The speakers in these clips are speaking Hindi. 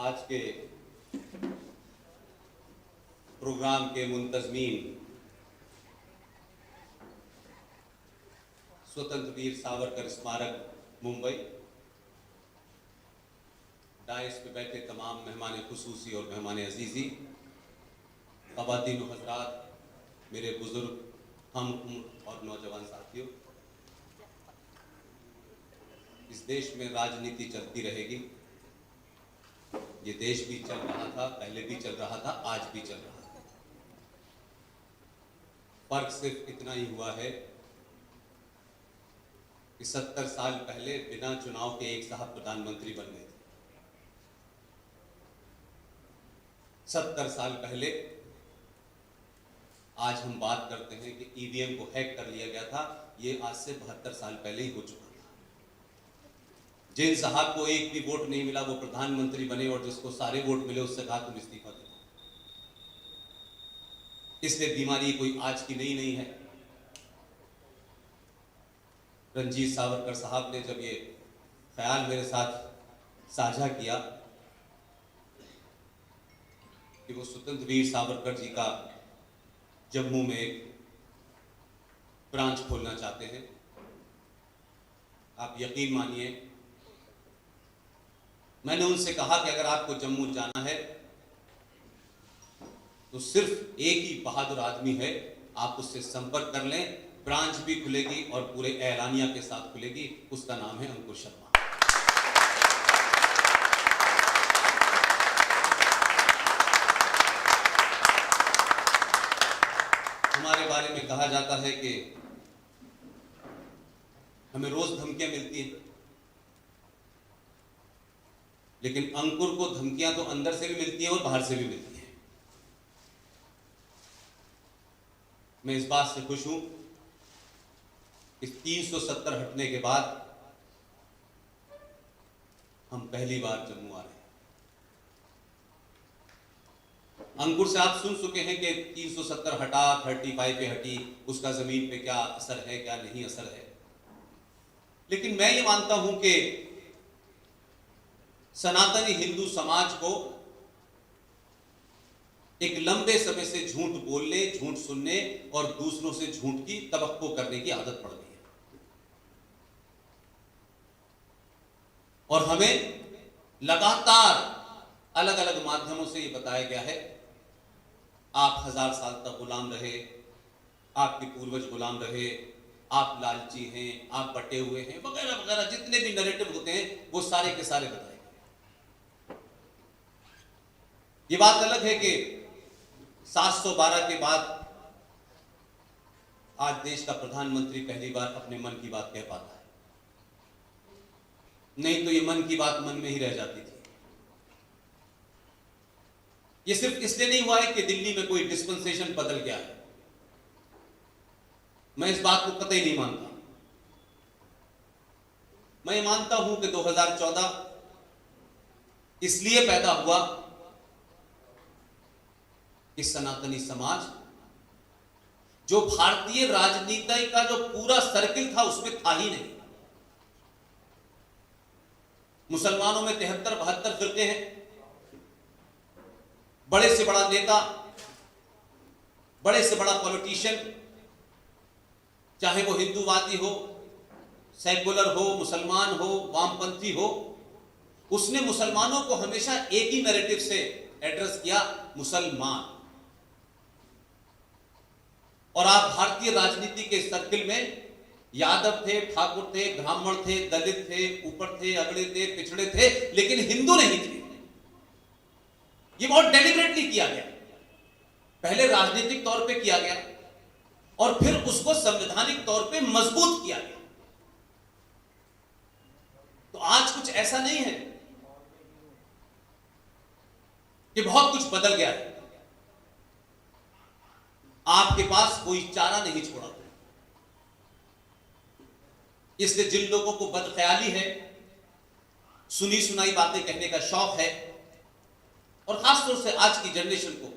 आज के प्रोग्राम के मुंतजमीन, स्वतंत्र वीर सावरकर स्मारक मुंबई, डायस पे बैठे तमाम मेहमान खुसूसी और मेहमान अजीज़ी, ख़वातीन व हज़रात, मेरे बुज़ुर्ग, हम उम्र और नौजवान साथियों, इस देश में राजनीति चलती रहेगी। ये देश भी चल रहा था, पहले भी चल रहा था, आज भी चल रहा है। फर्क सिर्फ इतना ही हुआ है कि 70 साल पहले बिना चुनाव के एक साहब प्रधानमंत्री बन गए थे। 70 साल पहले, आज हम बात करते हैं कि ईवीएम को हैक कर लिया गया था, ये आज से 72 साल पहले ही हो चुका था। जिन साहब को एक भी वोट नहीं मिला वो प्रधानमंत्री बने और जिसको सारे वोट मिले उससे कहा तुम इस्तीफा दे। इसलिए बीमारी कोई आज की नहीं है। रणजीत सावरकर साहब ने जब ये ख्याल मेरे साथ साझा किया कि वो स्वतंत्र वीर सावरकर जी का जम्मू में एक ब्रांच खोलना चाहते हैं, आप यकीन मानिए, मैंने उनसे कहा कि अगर आपको जम्मू जाना है तो सिर्फ एक ही बहादुर आदमी है, आप उससे संपर्क कर लें, ब्रांच भी खुलेगी और पूरे एलानिया के साथ खुलेगी, उसका नाम है अंकुर शर्मा। हमारे बारे में कहा जाता है कि हमें रोज धमकियां मिलती हैं, लेकिन अंकुर को धमकियां तो अंदर से भी मिलती हैं और बाहर से भी मिलती हैं। मैं इस बात से खुश हूं कि 370 हटने के बाद हम पहली बार जम्मू आ रहे हैं। अंकुर से आप सुन चुके हैं कि 370 हटा, 35 पे हटी, उसका जमीन पे क्या असर है, क्या नहीं असर है। लेकिन मैं ये मानता हूं कि सनातनी हिंदू समाज को एक लंबे समय से झूठ बोलने, झूठ सुनने और दूसरों से झूठ की तवक्को करने की आदत पड़ गई है। और हमें लगातार अलग अलग माध्यमों से यह बताया गया है, आप 1000 साल तक गुलाम रहे, आपके पूर्वज गुलाम रहे, आप लालची हैं, आप बटे हुए हैं, वगैरह वगैरह जितने भी नैरेटिव होते हैं वो सारे के सारे बताए गए। ये बात अलग है कि 712 के बाद आज देश का प्रधानमंत्री पहली बार अपने मन की बात कह पाता है, नहीं तो ये मन की बात मन में ही रह जाती थी। ये सिर्फ इसलिए नहीं हुआ है कि दिल्ली में कोई डिस्पेंसेशन बदल गया है, मैं इस बात को कतई नहीं मानता। मैं मानता हूं कि 2014 इसलिए पैदा हुआ कि सनातनी समाज जो भारतीय राजनीति का जो पूरा सर्किल था उसमें था ही नहीं। मुसलमानों में 73-72 फिरके हैं, बड़े से बड़ा नेता, बड़े से बड़ा पॉलिटिशियन, चाहे वो हिंदूवादी हो, सेकुलर हो, मुसलमान हो, वामपंथी हो, उसने मुसलमानों को हमेशा एक ही नैरेटिव से एड्रेस किया, मुसलमान। और आप भारतीय राजनीति के सर्किल में यादव थे, ठाकुर थे, ब्राह्मण थे, दलित थे, ऊपर थे, अगड़े थे, पिछड़े थे, लेकिन हिंदू नहीं थे। ये बहुत डेलिबरेटली किया गया, पहले राजनीतिक तौर पे किया गया और फिर उसको संवैधानिक तौर पे मजबूत किया गया। तो आज कुछ ऐसा नहीं है कि बहुत कुछ बदल गया है, आपके पास कोई चारा नहीं छोड़ा। इसलिए जिन लोगों को बदख्याली है, सुनी सुनाई बातें कहने का शौक है, और खासतौर से आज की जनरेशन को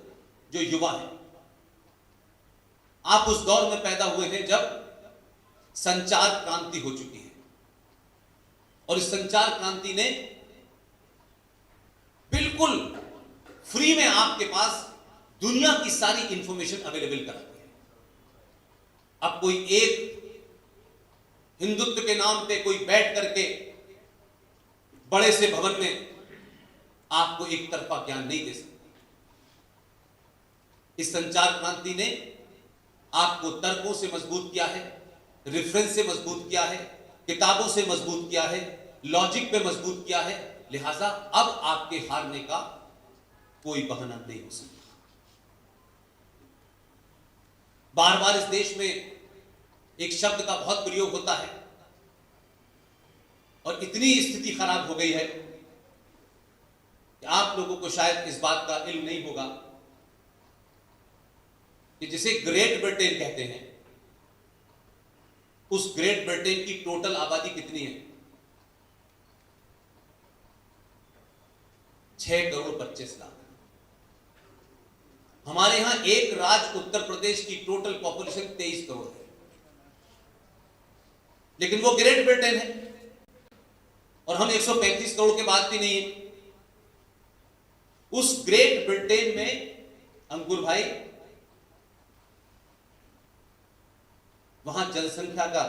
जो युवा है, आप उस दौर में पैदा हुए हैं जब संचार क्रांति हो चुकी है, और इस संचार क्रांति ने बिल्कुल फ्री में आपके पास दुनिया की सारी इंफॉर्मेशन अवेलेबल कराती है। अब कोई एक हिंदुत्व के नाम पे कोई बैठ करके बड़े से भवन में आपको एक तरफा ज्ञान नहीं दे सकता। इस संचार क्रांति ने आपको तर्कों से मजबूत किया है, रेफरेंस से मजबूत किया है, किताबों से मजबूत किया है, लॉजिक पे मजबूत किया है। लिहाजा अब आपके हारने का कोई बहाना नहीं हो सकता। बार बार इस देश में एक शब्द का बहुत प्रयोग होता है और इतनी स्थिति खराब हो गई है कि आप लोगों को शायद इस बात का इल्म नहीं होगा कि जिसे ग्रेट ब्रिटेन कहते हैं, उस ग्रेट ब्रिटेन की टोटल आबादी कितनी है? 6 करोड़ 25 लाख। हमारे यहां एक राज्य उत्तर प्रदेश की टोटल पॉपुलेशन 23 करोड़ है, लेकिन वो ग्रेट ब्रिटेन है और हम 135 करोड़ के बाद भी नहीं है। उस ग्रेट ब्रिटेन में अंकुर भाई, वहां जनसंख्या का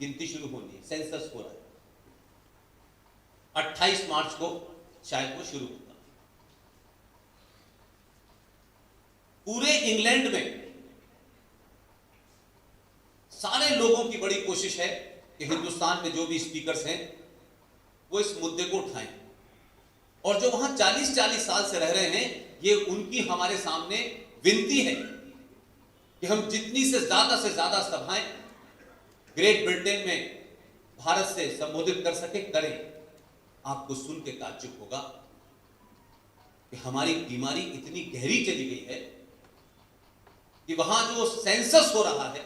गिनती शुरू होनी है, सेंसस हो रहा है। 28 मार्च को शायद वो शुरू होगा। पूरे इंग्लैंड में सारे लोगों की बड़ी कोशिश है कि हिंदुस्तान में जो भी स्पीकर्स हैं वो इस मुद्दे को उठाएं, और जो वहां 40-40 साल से रह रहे हैं, ये उनकी हमारे सामने विनती है कि हम जितनी से ज्यादा सभाएं ग्रेट ब्रिटेन में भारत से संबोधित कर सके करें। आपको सुन के ताज्जुब होगा कि हमारी बीमारी इतनी गहरी चली गई है कि वहां जो सेंसस हो रहा है,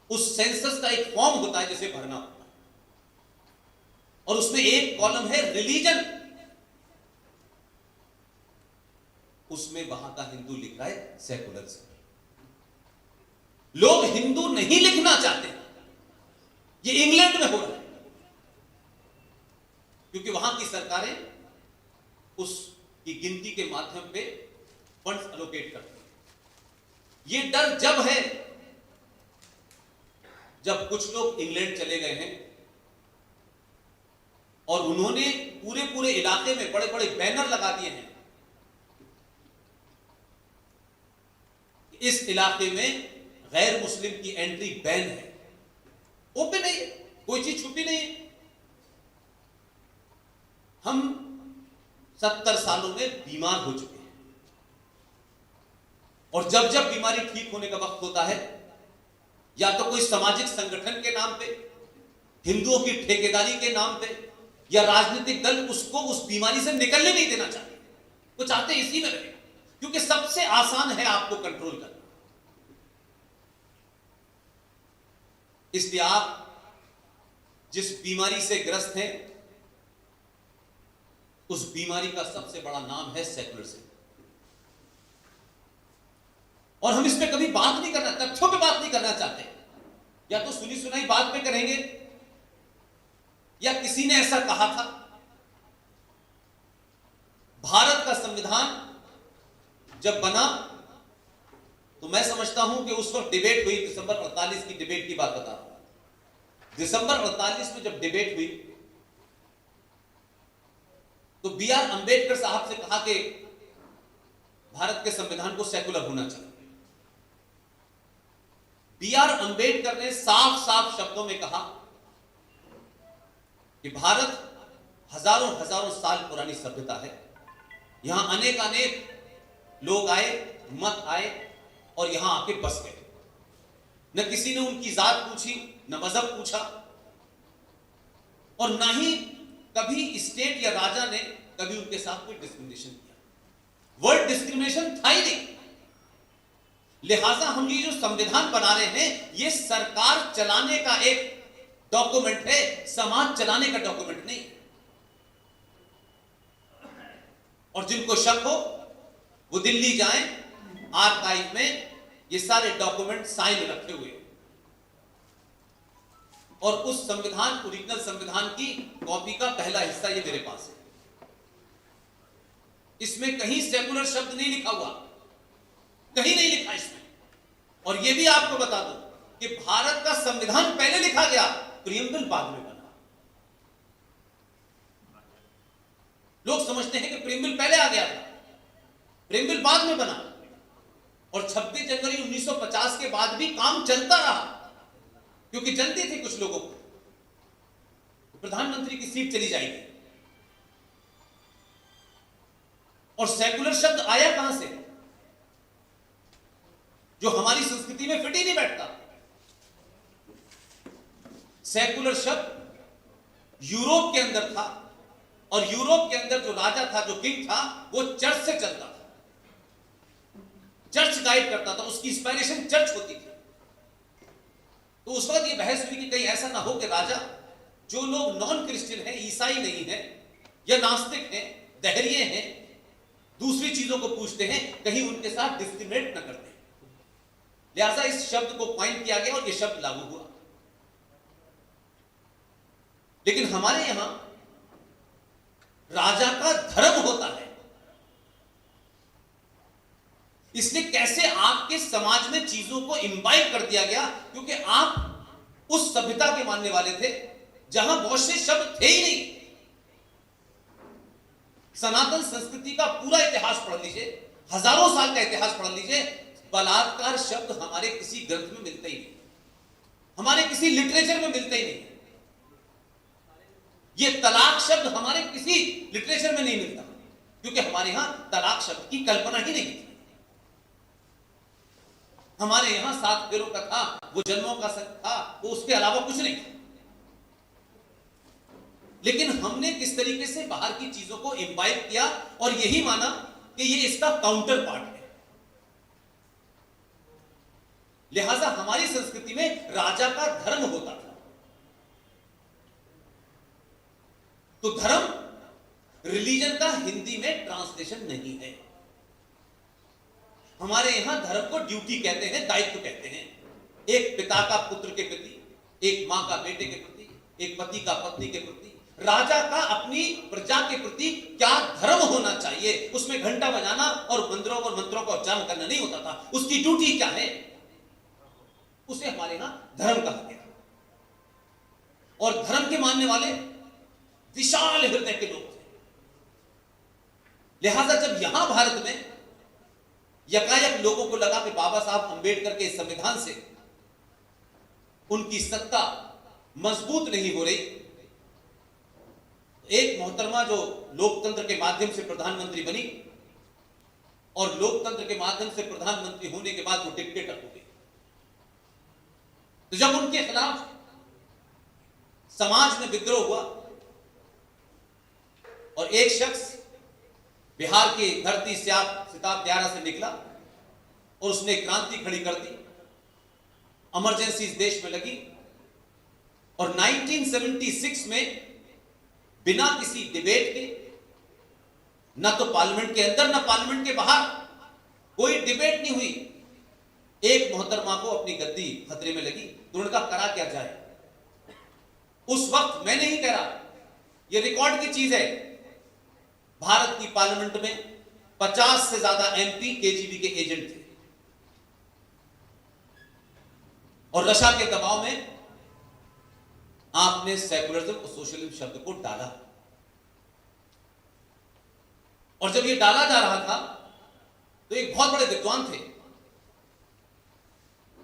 उस सेंसस का एक फॉर्म होता है जिसे भरना होता है, और उसमें एक कॉलम है रिलीजन। उसमें वहां का हिंदू लिख रहा है सेकुलर से। लोग हिंदू नहीं लिखना चाहते। ये इंग्लैंड में हो रहा है क्योंकि वहां की सरकारें उसकी गिनती के माध्यम पे फंड्स एलोकेट करती हैं। ये डर जब है जब कुछ लोग इंग्लैंड चले गए हैं और उन्होंने पूरे इलाके में बड़े बड़े बैनर लगा दिए हैं, इस इलाके में गैर मुस्लिम की एंट्री बैन है। ओपन नहीं है, कोई चीज छुपी नहीं है। हम 70 सालों में बीमार हो चुके हैं, और जब जब बीमारी ठीक होने का वक्त होता है, या तो कोई सामाजिक संगठन के नाम पे, हिंदुओं की ठेकेदारी के नाम पे, या राजनीतिक दल उसको उस बीमारी से निकलने नहीं देना चाहते। वो चाहते इसी में रहे, क्योंकि सबसे आसान है आपको कंट्रोल करना। इसलिए आप जिस बीमारी से ग्रस्त हैं, उस बीमारी का सबसे बड़ा नाम है सेकुलरिज्म। और हम इस पे कभी बात नहीं करना, तथ्यों पे बात नहीं करना चाहते। या तो सुनी सुनाई बात पे करेंगे, या किसी ने ऐसा कहा था। भारत का संविधान जब बना तो मैं समझता हूं कि उस वक्त डिबेट हुई, दिसंबर 48 की डिबेट की बात बता रहा हूं। दिसंबर 48 में जब डिबेट हुई तो बी.आर. अंबेडकर साहब से कहा कि भारत के संविधान को सेकुलर होना चाहिए। बी.आर. अंबेडकर ने साफ साफ शब्दों में कहा कि भारत हजारों साल पुरानी सभ्यता है, यहां अनेक लोग आए, मत आए और यहां आके बस गए। न किसी ने उनकी जात पूछी, न मजहब पूछा, और न ही कभी स्टेट या राजा ने कभी उनके साथ कोई डिस्क्रिमिनेशन किया। वर्ड डिस्क्रिमिनेशन था ही नहीं। लिहाजा हम ये जो संविधान बना रहे हैं, ये सरकार चलाने का एक डॉक्यूमेंट है, समाज चलाने का डॉक्यूमेंट नहीं। और जिनको शक हो वो दिल्ली जाएं, आर्काइव में ये सारे डॉक्यूमेंट साइन रखे हुए, और उस संविधान, ओरिजिनल संविधान की कॉपी का पहला हिस्सा ये मेरे पास है। इसमें कहीं सेकुलर शब्द नहीं लिखा हुआ, कहीं नहीं लिखा इसमें। और यह भी आपको बता दूं कि भारत का संविधान पहले लिखा गया, प्रीएम्बल बाद में बना। लोग समझते हैं कि प्रीएम्बल पहले आ गया था, प्रीएम्बल बाद में बना। और 26 जनवरी 1950 के बाद भी काम चलता रहा, क्योंकि जनती थी कुछ लोगों को प्रधानमंत्री की सीट चली जाएगी। और सेकुलर शब्द आया कहां से, जो हमारी संस्कृति में फिट ही नहीं बैठता। सेकुलर शब्द यूरोप के अंदर था, और यूरोप के अंदर जो राजा था, जो किंग था, वो चर्च से चलता था, चर्च गाइड करता था, उसकी इंस्पायरेशन चर्च होती थी। तो उस वक्त ये बहस हुई कि कहीं ऐसा ना हो कि राजा, जो लोग नॉन क्रिश्चियन हैं, ईसाई नहीं है या नास्तिक हैं, दहरिये हैं, दूसरी चीजों को पूछते हैं, कहीं उनके साथ डिस्क्रिमिनेट न करते। लिहाजा इस शब्द को कॉइन किया गया और यह शब्द लागू हुआ। लेकिन हमारे यहां राजा का धर्म होता है, इसलिए कैसे आपके समाज में चीजों को इम्बाइब कर दिया गया, क्योंकि आप उस सभ्यता के मानने वाले थे जहां बहुत से शब्द थे ही नहीं। सनातन संस्कृति का पूरा इतिहास पढ़ लीजिए, हजारों साल का इतिहास पढ़ लीजिए, बलात्कार शब्द हमारे किसी ग्रंथ में मिलते ही नहीं, हमारे किसी लिटरेचर में मिलते ही नहीं। यह तलाक शब्द हमारे किसी लिटरेचर में नहीं मिलता, क्योंकि हमारे यहां तलाक शब्द की कल्पना ही नहीं थी। हमारे यहां 7 फेरों का था, वो जन्मों का था, वो उसके अलावा कुछ नहीं था। लेकिन हमने किस तरीके से बाहर की चीजों को इम्बाइब किया और यही माना कि ये इसका काउंटर पार्ट है। लिहाजा हमारी संस्कृति में राजा का धर्म होता था। तो धर्म रिलीजन का हिंदी में ट्रांसलेशन नहीं है। हमारे यहां धर्म को ड्यूटी कहते हैं, दायित्व कहते हैं। एक पिता का पुत्र के प्रति, एक मां का बेटे के प्रति, एक पति का पत्नी के प्रति, राजा का अपनी प्रजा के प्रति क्या धर्म होना चाहिए, उसमें घंटा बजाना और मंत्रों का उच्चारण करना नहीं होता था। उसकी ड्यूटी क्या है, उसे हमारे यहां धर्म कहा गया। और धर्म के मानने वाले विशाल हृदय के लोग थे। लिहाजा जब यहां भारत में यकायक लोगों को लगा कि बाबा साहब अंबेडकर के संविधान से उनकी सत्ता मजबूत नहीं हो रही, एक मोहतरमा जो लोकतंत्र के माध्यम से प्रधानमंत्री बनी और लोकतंत्र के माध्यम से प्रधानमंत्री होने के बाद वो डिक्टेटर हो गई। तो जब उनके खिलाफ समाज में विद्रोह हुआ और एक शख्स बिहार की धरती सिताब दियारा से निकला और उसने क्रांति खड़ी कर दी, इमरजेंसी इस देश में लगी और 1976 में बिना किसी डिबेट के, ना तो पार्लियामेंट के अंदर ना पार्लियामेंट के बाहर, कोई डिबेट नहीं हुई, एक मोहतरमा को अपनी गद्दी खतरे में लगी। तो उन्होंने कहा करा क्या जाए। उस वक्त मैं नहीं कह रहा, यह रिकॉर्ड की चीज है, भारत की पार्लियामेंट में 50 से ज्यादा एमपी केजीबी के एजेंट थे और रशा के दबाव में आपने सेकुलरिज्म और सोशलिज्म शब्द को डाला। और जब यह डाला जा रहा था तो एक बहुत बड़े विद्वान थे,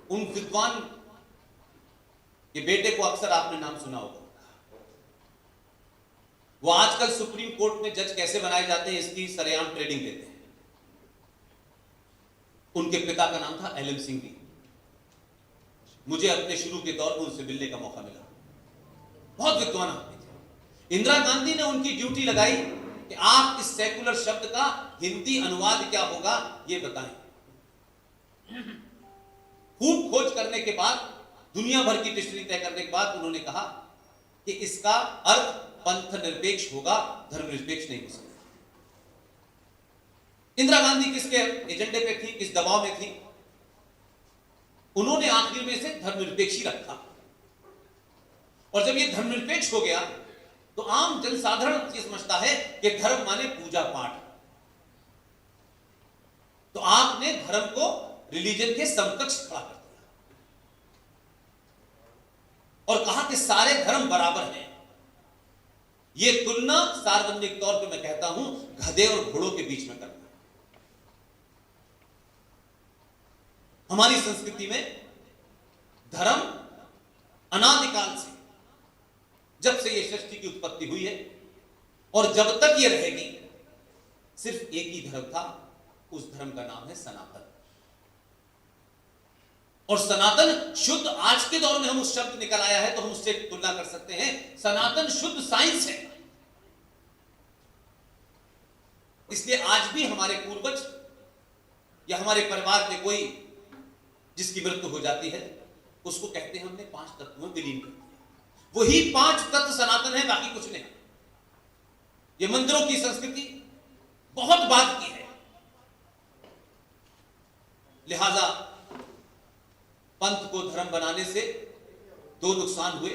उन विद्वान के बेटे को अक्सर आपने नाम सुना होगा। वो आजकल सुप्रीम कोर्ट में जज कैसे बनाए जाते हैं इसकी सरेआम ट्रेनिंग देते हैं। उनके पिता का नाम था एलएम सिंह जी। मुझे अपने शुरू के दौर में उनसे मिलने का मौका मिला। बहुत विद्वान आदमी थे। इंदिरा गांधी ने उनकी ड्यूटी लगाई कि आप इस सेकुलर शब्द का हिंदी अनुवाद क्या होगा ये बताएं। खूब खोज करने के बाद, दुनिया भर की डिक्शनरी तय करने के बाद उन्होंने कहा कि इसका अर्थ पंथ निरपेक्ष होगा, धर्मनिरपेक्ष नहीं हो सकता। इंदिरा गांधी किसके एजेंडे पे थी, किस दबाव में थी? उन्होंने आखिर में से धर्मनिरपेक्ष ही रखा। और जब यह धर्मनिरपेक्ष हो गया तो आम जनसाधारण ये समझता है कि धर्म माने पूजा पाठ, तो आपने धर्म को रिलीजन के समकक्ष खड़ा कर दिया और कहा कि सारे धर्म बराबर हैं। यह तुलना सार्वजनिक तौर पे मैं कहता हूं गधे और घोड़ों के बीच में करना। हमारी संस्कृति में धर्म अनादिकाल से, जब से यह सृष्टि की उत्पत्ति हुई है और जब तक यह रहेगी, सिर्फ एक ही धर्म था। उस धर्म का नाम है सनातन। और सनातन शुद्ध, आज के दौर में हम उस शब्द निकल आया है तो हम उससे तुलना कर सकते हैं, सनातन शुद्ध साइंस है। इसलिए आज भी हमारे पूर्वज या हमारे परिवार में कोई जिसकी मृत्यु हो जाती है, उसको कहते हैं हमने 5 तत्वों में विलीन कर दिया। वही 5 तत्व सनातन है, बाकी कुछ नहीं। ये मंदिरों की संस्कृति बहुत बाद की है। लिहाजा पंथ को धर्म बनाने से 2 नुकसान हुए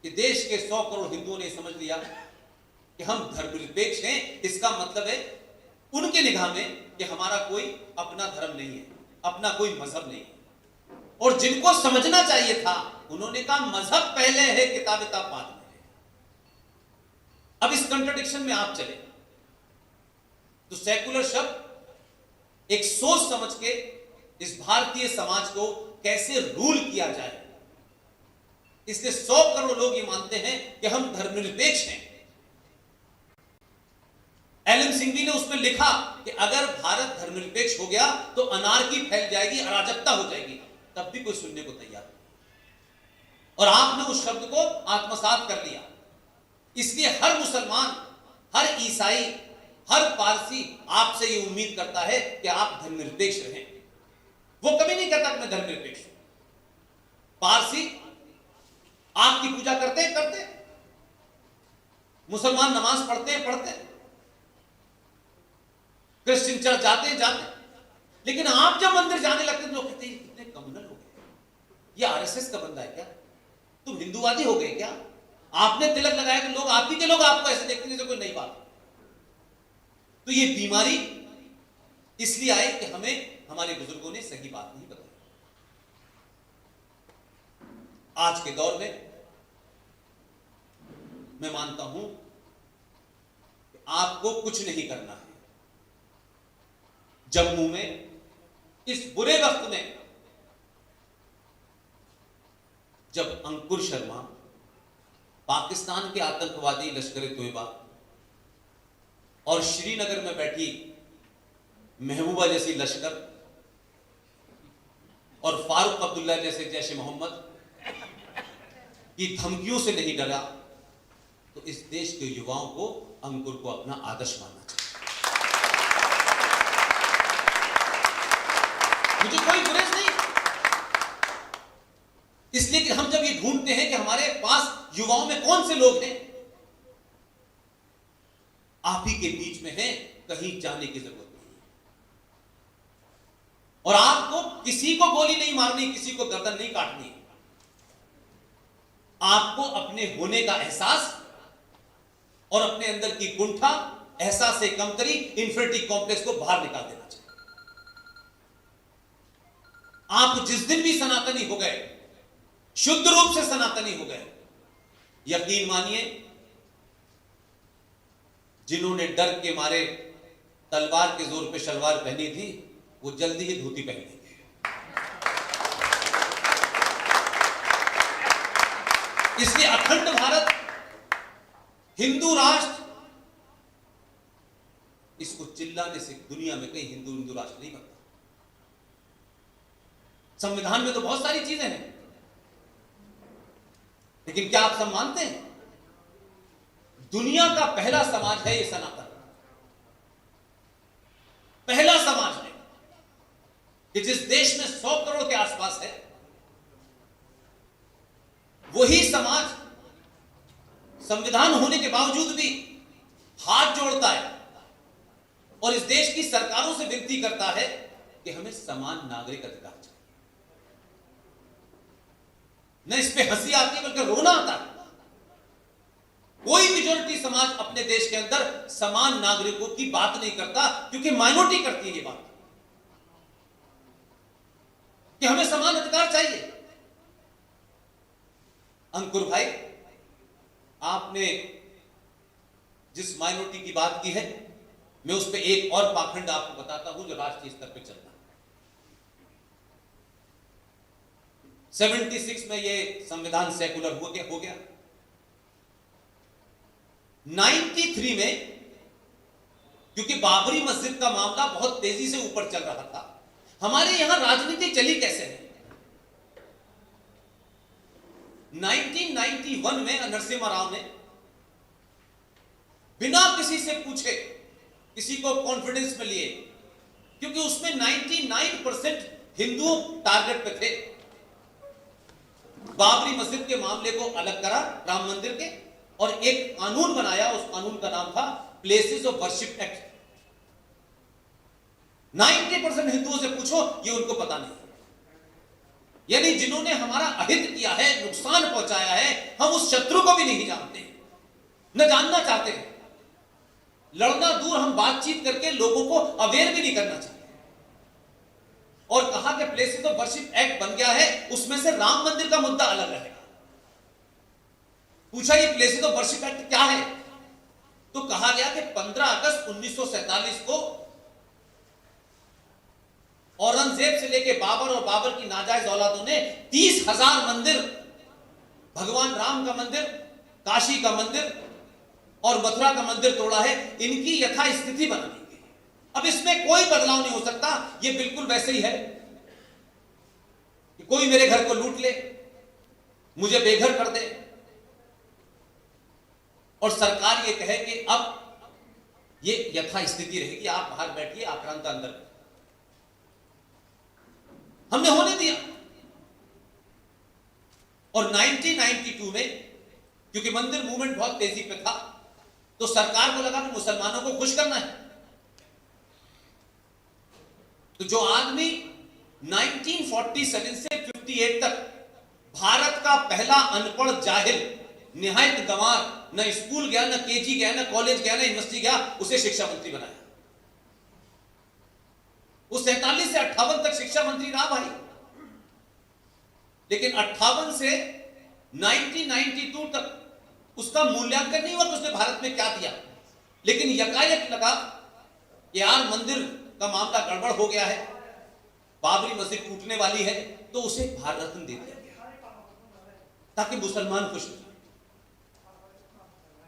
कि देश के 100 करोड़ हिंदुओं ने समझ लिया कि हम धर्मनिरपेक्ष हैं। इसका मतलब है उनके निगाह में कि हमारा कोई अपना धर्म नहीं है, अपना कोई मजहब नहीं है। और जिनको समझना चाहिए था, उन्होंने कहा मजहब पहले है, किताब बाद में है। अब इस कंट्राडिक्शन में आप चले तो सेकुलर शब्द एक सोच समझ के इस भारतीय समाज को कैसे रूल किया जाए, इसलिए 100 करोड़ लोग ये मानते हैं कि हम धर्मनिरपेक्ष हैं। एलन सिंघवी ने उसमें लिखा कि अगर भारत धर्मनिरपेक्ष हो गया तो अनार्की फैल जाएगी, अराजकता हो जाएगी। तब भी कोई सुनने को तैयार नहीं। और आपने उस शब्द को आत्मसात कर लिया। इसलिए हर मुसलमान, हर ईसाई, हर पारसी आपसे ये उम्मीद करता है कि आप धर्मनिरपेक्ष रहें। वो कभी नहीं कहता कि मैं धर्मनिरपेक्ष हूं। पारसी आपकी पूजा करते हैं, करते हैं। मुसलमान नमाज पढ़ते हैं, पढ़ते हैं। क्रिश्चियन चर्च जाते हैं, जाते हैं। लेकिन आप जब मंदिर जाने लगते हैं तो लोग कहते हैं कितने कम्युनल हो गए, ये आरएसएस का बंदा है क्या, तुम हिंदूवादी हो गए क्या? आपने तिलक लगाया तो लोग, आप ही के लोग आपको ऐसे देखते हैं जैसे कोई नई बात। तो ये बीमारी इसलिए आई कि हमें हमारे बुजुर्गों ने सही बात नहीं बताई। आज के दौर में मैं मानता हूं कि आपको कुछ नहीं करना है। जम्मू में इस बुरे वक्त में जब अंकुर शर्मा, पाकिस्तान के आतंकवादी लश्कर-ए-तोयबा और श्रीनगर में बैठी महबूबा जैसी लश्कर और फारूक अब्दुल्ला जैसे जैश मोहम्मद की धमकियों से नहीं डरा, तो इस देश के युवाओं को अंकुर को अपना आदर्श मानना चाहिए। मुझे कोई गुरेज नहीं, इसलिए कि हम जब ये ढूंढते हैं कि हमारे पास युवाओं में कौन से लोग हैं, आप ही के बीच में हैं, कहीं जाने की जरूरत नहीं। और आपको किसी को गोली नहीं मारनी, किसी को गर्दन नहीं काटनी। आपको अपने होने का एहसास और अपने अंदर की कुंठा, एहसास से कमतरी, इंफिनिटी कॉम्प्लेक्स को बाहर निकाल देना चाहिए। आप जिस दिन भी सनातनी हो गए, शुद्ध रूप से सनातनी हो गए, यकीन मानिए जिन्होंने डर के मारे तलवार के जोर पे शलवार पहनी थी, वो जल्दी ही धोती पहनेंगे। इसलिए अखंड भारत, हिंदू राष्ट्र, इसको चिल्लाने से दुनिया में कहीं हिंदू राष्ट्र नहीं बनता। संविधान में तो बहुत सारी चीजें हैं, लेकिन क्या आप सब मानते हैं दुनिया का पहला समाज है ये सनातन। पहला समाज है कि जिस देश में 100 करोड़ के आसपास है, वही समाज संविधान होने के बावजूद भी हाथ जोड़ता है और इस देश की सरकारों से विनती करता है कि हमें समान नागरिक अधिकार चाहिए। न इस पे हंसी आती है बल्कि रोना आता है कोई मेजॉरिटी समाज अपने देश के अंदर समान नागरिकों की बात नहीं करता, क्योंकि माइनॉरिटी करती है ये बात कि हमें समान अधिकार चाहिए। अंकुर भाई, आपने जिस माइनॉरिटी की बात की है, मैं उस पर एक और पाखंड आपको बताता हूं जो राष्ट्रीय स्तर पर चल रहा है। 76 में ये संविधान सेकुलर हो गया। 93 में, क्योंकि बाबरी मस्जिद का मामला बहुत तेजी से ऊपर चल रहा था, हमारे यहां राजनीति चली कैसे है। 1991 में नरसिम्हा राव ने बिना किसी से पूछे, किसी को कॉन्फिडेंस में लिए, क्योंकि उसमें 99% हिंदुओं टारगेट पे थे, बाबरी मस्जिद के मामले को अलग करा राम मंदिर के, और एक कानून बनाया। उस कानून का नाम था प्लेसेस ऑफ वर्शिप एक्ट। 90% हिंदुओं से पूछो, ये उनको पता नहीं। यानी जिन्होंने हमारा अहित किया है, नुकसान पहुंचाया है, हम उस शत्रु को भी नहीं जानते, न जानना चाहते हैं। लड़ना दूर, हम बातचीत करके लोगों को अवेयर भी नहीं करना चाहते। और कहा कि प्लेसेस ऑफ वर्शिप एक्ट बन गया है, उसमें से राम मंदिर का मुद्दा अलग रहेगा। पूछा ये प्लेसेस ऑफ वर्शिप एक्ट क्या है, तो कहा गया कि 15 अगस्त 1947 को औरंगजेब से लेकर बाबर और बाबर की नाजायज औलादों ने 30,000 मंदिर, भगवान राम का मंदिर, काशी का मंदिर और मथुरा का मंदिर तोड़ा है। इनकी यथास्थिति बना दी गई। अब इसमें कोई बदलाव नहीं हो सकता। ये बिल्कुल वैसे ही है कि कोई मेरे घर को लूट ले, मुझे बेघर कर दे, और सरकार ये कहे कि अब ये यथास्थिति रहेगी, आप बाहर बैठिए, आक्रांता अंदर। हमने होने दिया। और 1992 में, क्योंकि मंदिर मूवमेंट बहुत तेजी पे था, तो सरकार को लगा कि मुसलमानों को खुश करना है। तो जो आदमी 1947 से 58 तक भारत का पहला अनपढ़ जाहिल, निहायत गंवार, न स्कूल गया, न केजी गया, न कॉलेज गया, न यूनिवर्सिटी गया, उसे शिक्षा मंत्री बनाया। वो 47 से 58 तक शिक्षा मंत्री रहा भाई। लेकिन 58 से 1992 तक उसका मूल्यांकन नहीं हुआ कि उसने भारत में क्या दिया। लेकिन यकायक लगा कि यार मंदिर का मामला गड़बड़ हो गया है, बाबरी मस्जिद टूटने वाली है, तो उसे भारत रत्न दे दिया गया ताकि मुसलमान खुश हो।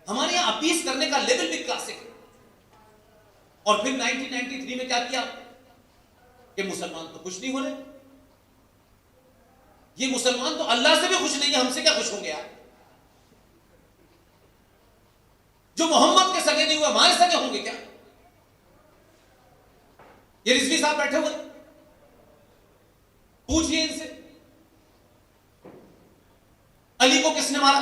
हमारे यहां अपीस करने का लेवल भी क्लासिक है। और फिर 1993 में क्या किया कि मुसलमान तो खुश नहीं हो रहे, ये मुसलमान तो अल्लाह से भी खुश नहीं है, हमसे क्या खुश होंगे यार। जो मोहम्मद के सगे नहीं हुए, हमारे सगे होंगे क्या। ये रिजवी साहब बैठे हुए, पूछिए इनसे, अली को किसने मारा,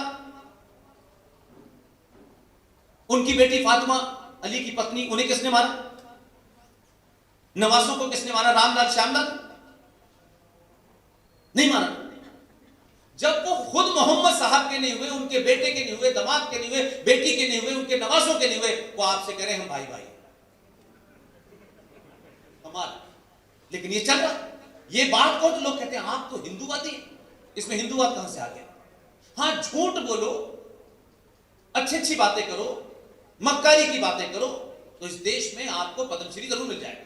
उनकी बेटी फातिमा, अली की पत्नी, उन्हें किसने मारा, नवासों को किसने मारा, रामलाल श्यामलाल, नहीं मारा। जब वो खुद मोहम्मद साहब के नहीं हुए, उनके बेटे के नहीं हुए, दामाद के नहीं हुए, बेटी के नहीं हुए, उनके नवासों के नहीं हुए, वो आपसे कह रहे हैं हम भाई भाई हमारा। लेकिन ये चल रहा, ये बात को तो लोग कहते हैं आप तो हिंदूवादी, इसमें हिंदूवाद कहां से आ गया। हां, झूठ बोलो, अच्छी अच्छी बातें करो, मक्कारी की बातें करो, तो इस देश में आपको पद्मश्री जरूर मिल जाएगा।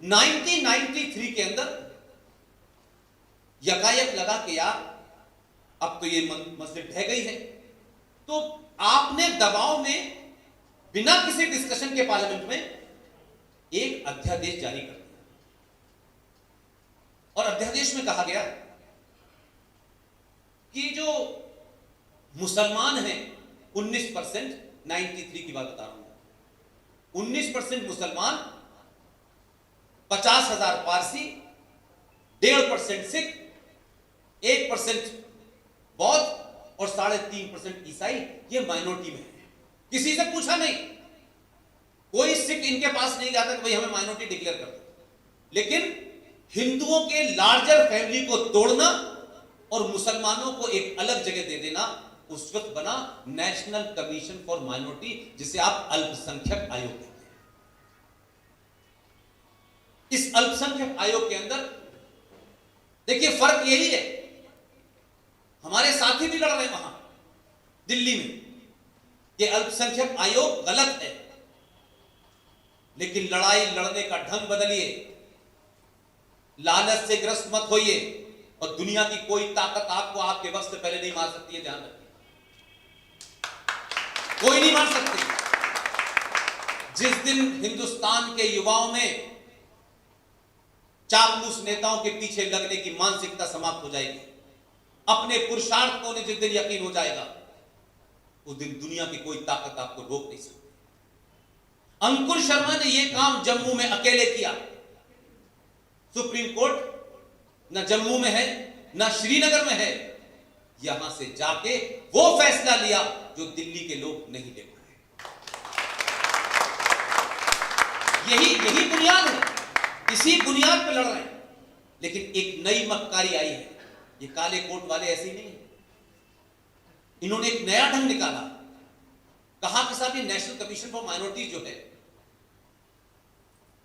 1993 के अंदर यकायक लगा कि यार अब तो ये मस्जिद ढह गई है, तो आपने दबाव में बिना किसी डिस्कशन के पार्लियामेंट में एक अध्यादेश जारी कर दिया। और अध्यादेश में कहा गया कि जो मुसलमान हैं 19%, 93 की बात बता रहा हूं, 19% मुसलमान, 50,000 पारसी, 1.5% सिख, 1% बौद्ध और 3.5% ईसाई, ये माइनॉरिटी में है। किसी से पूछा नहीं, कोई सिख इनके पास नहीं जाता कि भाई हमें माइनॉरिटी डिक्लेयर कर दो। लेकिन हिंदुओं के लार्जर फैमिली को तोड़ना और मुसलमानों को एक अलग जगह दे देना, उस वक्त बना नेशनल कमीशन फॉर माइनॉरिटी, जिसे आप अल्पसंख्यक आयोग कहते हैं। इस अल्पसंख्यक आयोग के अंदर देखिए फर्क यही है, हमारे साथी भी लड़ रहे हैं वहां दिल्ली में कि अल्पसंख्यक आयोग गलत है, लेकिन लड़ाई लड़ने का ढंग बदलिए, लालच से ग्रस्त मत होइए, और दुनिया की कोई ताकत आपको आपके वक्त से पहले नहीं मार सकती है, ध्यान रखिए, कोई नहीं मार सकती। जिस दिन हिंदुस्तान के युवाओं में चापलूस नेताओं के पीछे लगने की मानसिकता समाप्त हो जाएगी, अपने पुरुषार्थ को जिस दिन यकीन हो जाएगा, उस दिन दुनिया की कोई ताकत आपको रोक नहीं सकती। अंकुर शर्मा ने यह काम जम्मू में अकेले किया। सुप्रीम कोर्ट न जम्मू में है न श्रीनगर में है, यहां से जाके वो फैसला लिया जो दिल्ली के लोग नहीं ले पाए। यही बुनियाद है, इसी बुनियाद पर लड़ रहे हैं। लेकिन एक नई मक्कारी आई है, ये काले कोट वाले ऐसे ही नहीं है, इन्होंने एक नया ढंग निकाला। कहा कि साहब ये नेशनल कमीशन फॉर माइनॉरिटीज जो है,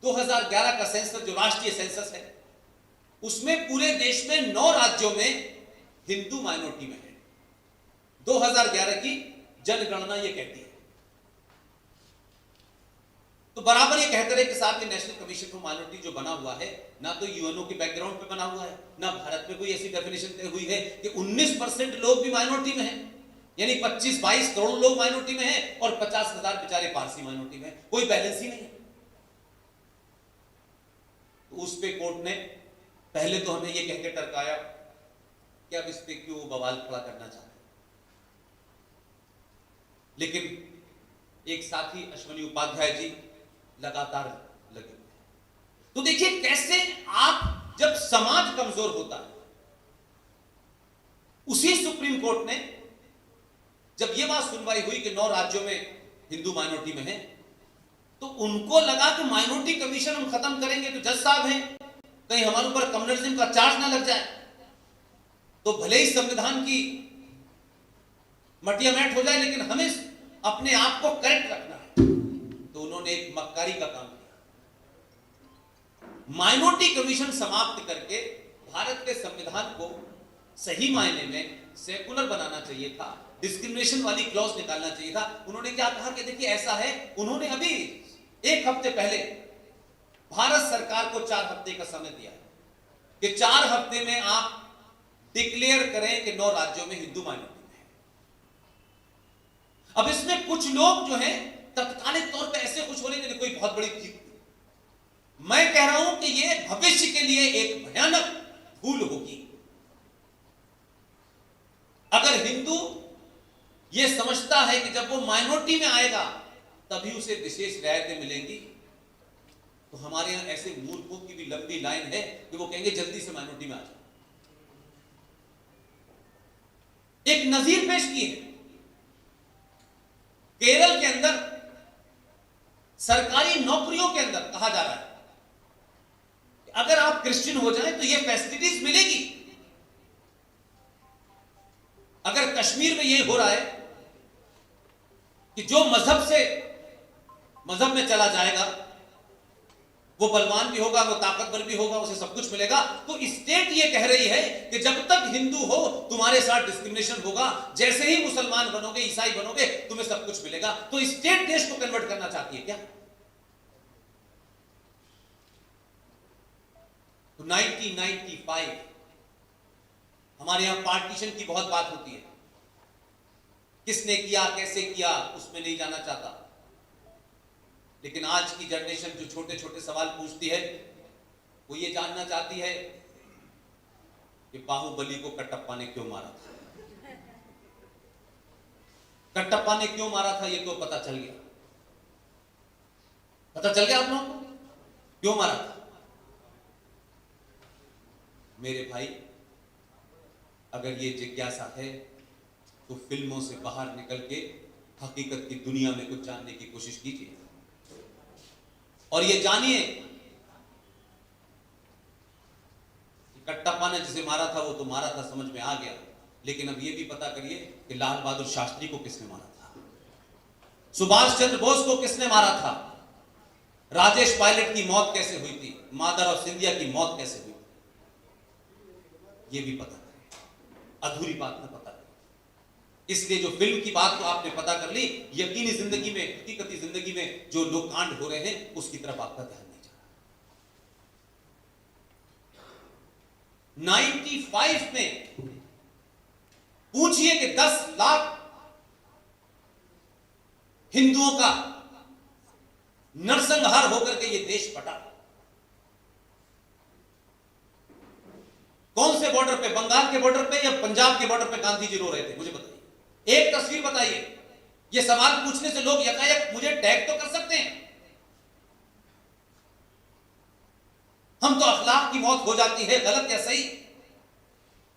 2011 का सेंसस जो राष्ट्रीय सेंसस है, उसमें पूरे देश में 9 राज्यों में हिंदू माइनॉरिटी में है। 2011 की जनगणना ये कहती है। तो बराबर ये कहते रहे कि साहब ये नेशनल कमीशन फॉर माइनॉरिटी जो बना हुआ है, ना तो यूएनओ के बैकग्राउंड पे बना हुआ है, ना भारत में कोई ऐसी डेफिनेशन तय हुई है कि 19% लोग भी माइनॉरिटी में हैं, यानी 25-22 करोड़ लोग माइनॉरिटी में हैं और 50,000 बेचारे पारसी माइनॉरिटी में हैं, कोई बैलेंस ही नहीं है। तो उस पे कोर्ट ने पहले तो हमें यह कहकर टरकाया कि अब इस पे क्यों बवाल खड़ा करना चाहते हैं, लेकिन एक साथी अश्वनी उपाध्याय जी लगातार लगे। तो देखिए कैसे आप, जब समाज कमजोर होता है, उसी सुप्रीम कोर्ट ने जब यह बात सुनवाई हुई कि 9 राज्यों में हिंदू माइनॉरिटी में है, तो उनको लगा कि माइनॉरिटी कमीशन हम खत्म करेंगे तो जज साहब हैं, कहीं हमारे ऊपर कम्युनलिज्म का चार्ज ना लग जाए, तो भले ही संविधान की मटियामेट हो जाए, लेकिन हमें अपने आप को करेक्ट रखना है। तो उन्होंने एक मक्कारी का काम किया, माइनॉरिटी कमीशन समाप्त करके भारत के संविधान को सही मायने में सेकुलर बनाना चाहिए था, डिस्क्रिमिनेशन वाली क्लॉज निकालना चाहिए था। उन्होंने क्या कहा कि देखिए ऐसा है, उन्होंने अभी 1 हफ्ते पहले भारत सरकार को 4 हफ्ते का समय दिया कि 4 हफ्ते में आप डिक्लेयर करें कि 9 राज्यों में हिंदू माइनॉरिटी में है। अब इसमें कुछ लोग जो हैं तत्कालिक तौर पे ऐसे कुछ बोले कि कोई बहुत बड़ी चीज, मैं कह रहा हूं कि यह भविष्य के लिए एक भयानक भूल होगी। अगर हिंदू यह समझता है कि जब वो माइनॉरिटी में आएगा तभी उसे विशेष रियायतें मिलेंगी, तो हमारे यहां ऐसे मूर्खों की भी लंबी लाइन है कि वो कहेंगे जल्दी से माइनॉरिटी में आ जाओ। एक नजीर पेश की है, केरल के अंदर सरकारी नौकरियों के अंदर कहा जा रहा है कि अगर आप क्रिश्चियन हो जाएं तो ये फैसिलिटीज मिलेगी। अगर कश्मीर में ये हो रहा है कि जो मजहब में चला जाएगा वो बलवान भी होगा, वो ताकतवर भी होगा, उसे सब कुछ मिलेगा, तो स्टेट ये कह रही है कि जब तक हिंदू हो तुम्हारे साथ डिस्क्रिमिनेशन होगा, जैसे ही मुसलमान बनोगे, ईसाई बनोगे, तुम्हें सब कुछ मिलेगा। तो स्टेट देश को कन्वर्ट करना चाहती है क्या? तो 1995 हमारे यहां पार्टीशन की बहुत बात होती है, किसने किया, कैसे किया, उसमें नहीं जाना चाहता। लेकिन आज की जनरेशन जो छोटे छोटे सवाल पूछती है, वो ये जानना चाहती है कि बाहुबली को कटप्पा ने क्यों मारा था। कटप्पा ने क्यों मारा था ये तो पता चल गया। पता चल गया आप लोगों को क्यों मारा था? मेरे भाई, अगर ये जिज्ञासा है तो फिल्मों से बाहर निकल के हकीकत की दुनिया में कुछ जानने की कोशिश कीजिए और ये जानिए कटप्पा ने जिसे मारा था वो तो मारा था, समझ में आ गया, लेकिन अब यह भी पता करिए कि लाल बहादुर शास्त्री को किसने मारा था, सुभाष चंद्र बोस को किसने मारा था, राजेश पायलट की मौत कैसे हुई थी, माधवराव सिंधिया की मौत कैसे हुई थी, यह भी पता करें। अधूरी बात न पता करें। इसलिए जो फिल्म की बात तो आपने पता कर ली, यकीनी जिंदगी में, हकीकती जिंदगी में जो लोग कांड हो रहे हैं उसकी तरफ आपका ध्यान नहीं जा रहा। 95 में पूछिए कि 10 लाख हिंदुओं का नरसंहार होकर के ये देश बटा। कौन से बॉर्डर पे, बंगाल के बॉर्डर पे या पंजाब के बॉर्डर पे गांधी जी रो रहे थे, मुझे बताइए। एक तस्वीर बताइए। ये सवाल पूछने से लोग यकायक मुझे टैग तो कर सकते हैं। हम तो अखलाक की मौत हो जाती है, गलत या सही,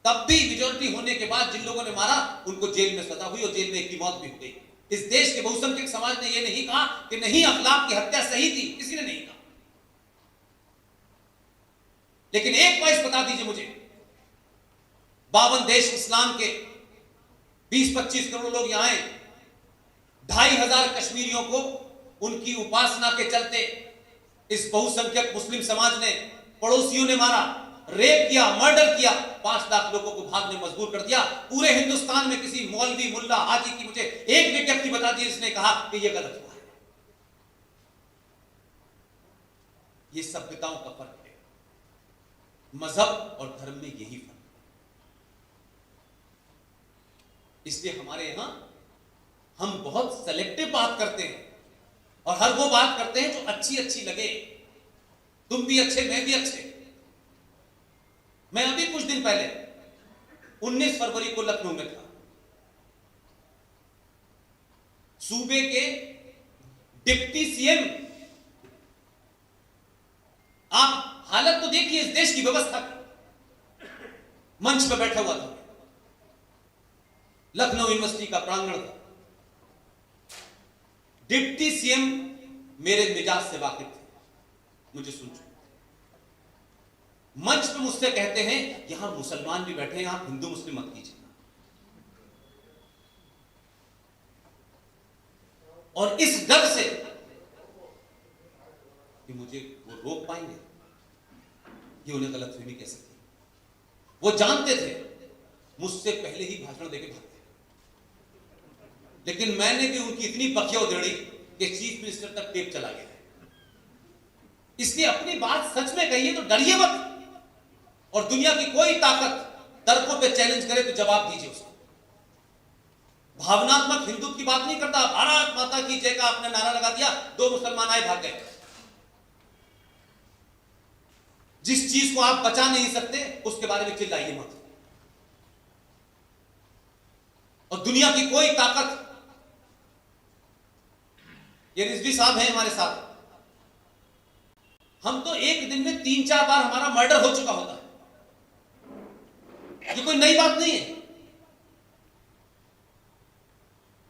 तब भी मेजॉरिटी होने के बाद जिन लोगों ने मारा उनको जेल में सजा हुई और जेल में एक की मौत भी हो गई। इस देश के बहुसंख्यक समाज ने यह नहीं कहा कि नहीं अखलाक की हत्या सही थी, किसी ने नहीं कहा। लेकिन एक बात बता दीजिए मुझे, 52 देश इस्लाम के, 20-25 करोड़ लोग यहां आए, 2500 कश्मीरियों को उनकी उपासना के चलते इस बहुसंख्यक मुस्लिम समाज ने, पड़ोसियों ने मारा, रेप किया, मर्डर किया, 5 लाख लोगों को भागने मजबूर कर दिया। पूरे हिंदुस्तान में किसी मौलवी, मुल्ला, हाजी की मुझे एक भी व्यक्ति बता दिए जिसने कहा कि यह गलत हुआ है। यह सभ्यताओं का फर्क है, मजहब और धर्म में यही फर्क। इसलिए हमारे यहां हम बहुत सेलेक्टिव बात करते हैं और हर वो बात करते हैं जो अच्छी अच्छी लगे। तुम भी अच्छे, मैं भी अच्छे। मैं अभी कुछ दिन पहले 19 फरवरी को लखनऊ में था। सूबे के डिप्टी सीएम, आप हालत तो देखिए इस देश की व्यवस्था की, मंच पर बैठा हुआ था। लखनऊ यूनिवर्सिटी का प्रांगण था। डिप्टी सीएम मेरे मिजाज से वाकिफ थे, मुझे सुन चुके। मंच पे मुझसे कहते हैं यहां मुसलमान भी बैठे हैं, आप हिंदू मुस्लिम मत कीजिए। और इस डर से कि मुझे वो रोक पाएंगे, ये उन्हें गलतफहमी कैसे थी। वो जानते थे मुझसे पहले ही भाषण देके भागते, लेकिन मैंने भी उनकी इतनी बखियौदेड़ी कि चीफ मिनिस्टर तक टेप चला गया। इसलिए अपनी बात सच में कहिए तो डरिए मत, और दुनिया की कोई ताकत तर्कों पे चैलेंज करे तो जवाब दीजिए उसको। भावनात्मक हिंदुत्व की बात नहीं करता। भारत माता की जय का आपने नारा लगा दिया, 2 मुसलमान आए, भाग गए। जिस चीज को आप बचा नहीं सकते उसके बारे में चिल्लाइए मत। और दुनिया की कोई ताकत, ये रिजवी साहब हैं हमारे साथ, हम तो एक दिन में 3-4 बार हमारा मर्डर हो चुका होता है। ये कोई नई बात नहीं है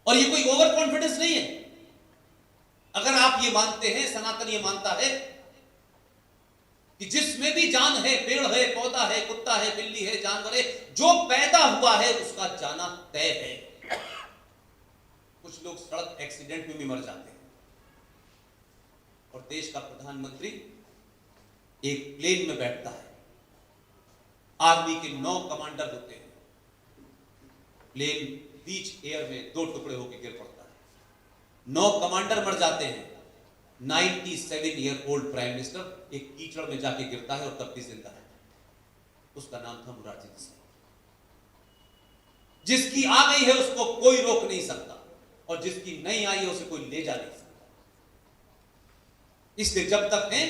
और ये कोई ओवर कॉन्फिडेंस नहीं है। अगर आप ये मानते हैं, सनातन ये मानता है कि जिसमें भी जान है, पेड़ है, पौधा है, कुत्ता है, बिल्ली है, जानवर है, जो पैदा हुआ है उसका जाना तय है। कुछ लोग सड़क एक्सीडेंट में भी मर जाते हैं और देश का प्रधानमंत्री एक प्लेन में बैठता है, आर्मी के 9 कमांडर होते हैं, प्लेन बीच एयर में 2 टुकड़े होकर गिर पड़ता है, 9 कमांडर मर जाते हैं। 97 ईयर ओल्ड प्राइम मिनिस्टर एक कीचड़ में जाके गिरता है और तब भी जिंदा है। उसका नाम था मोरारजी देसाई। जिसकी आ गई है उसको कोई रोक नहीं सकता और जिसकी नहीं आई है उसे कोई ले जा नहीं सकता। इसलिए जब तक हैं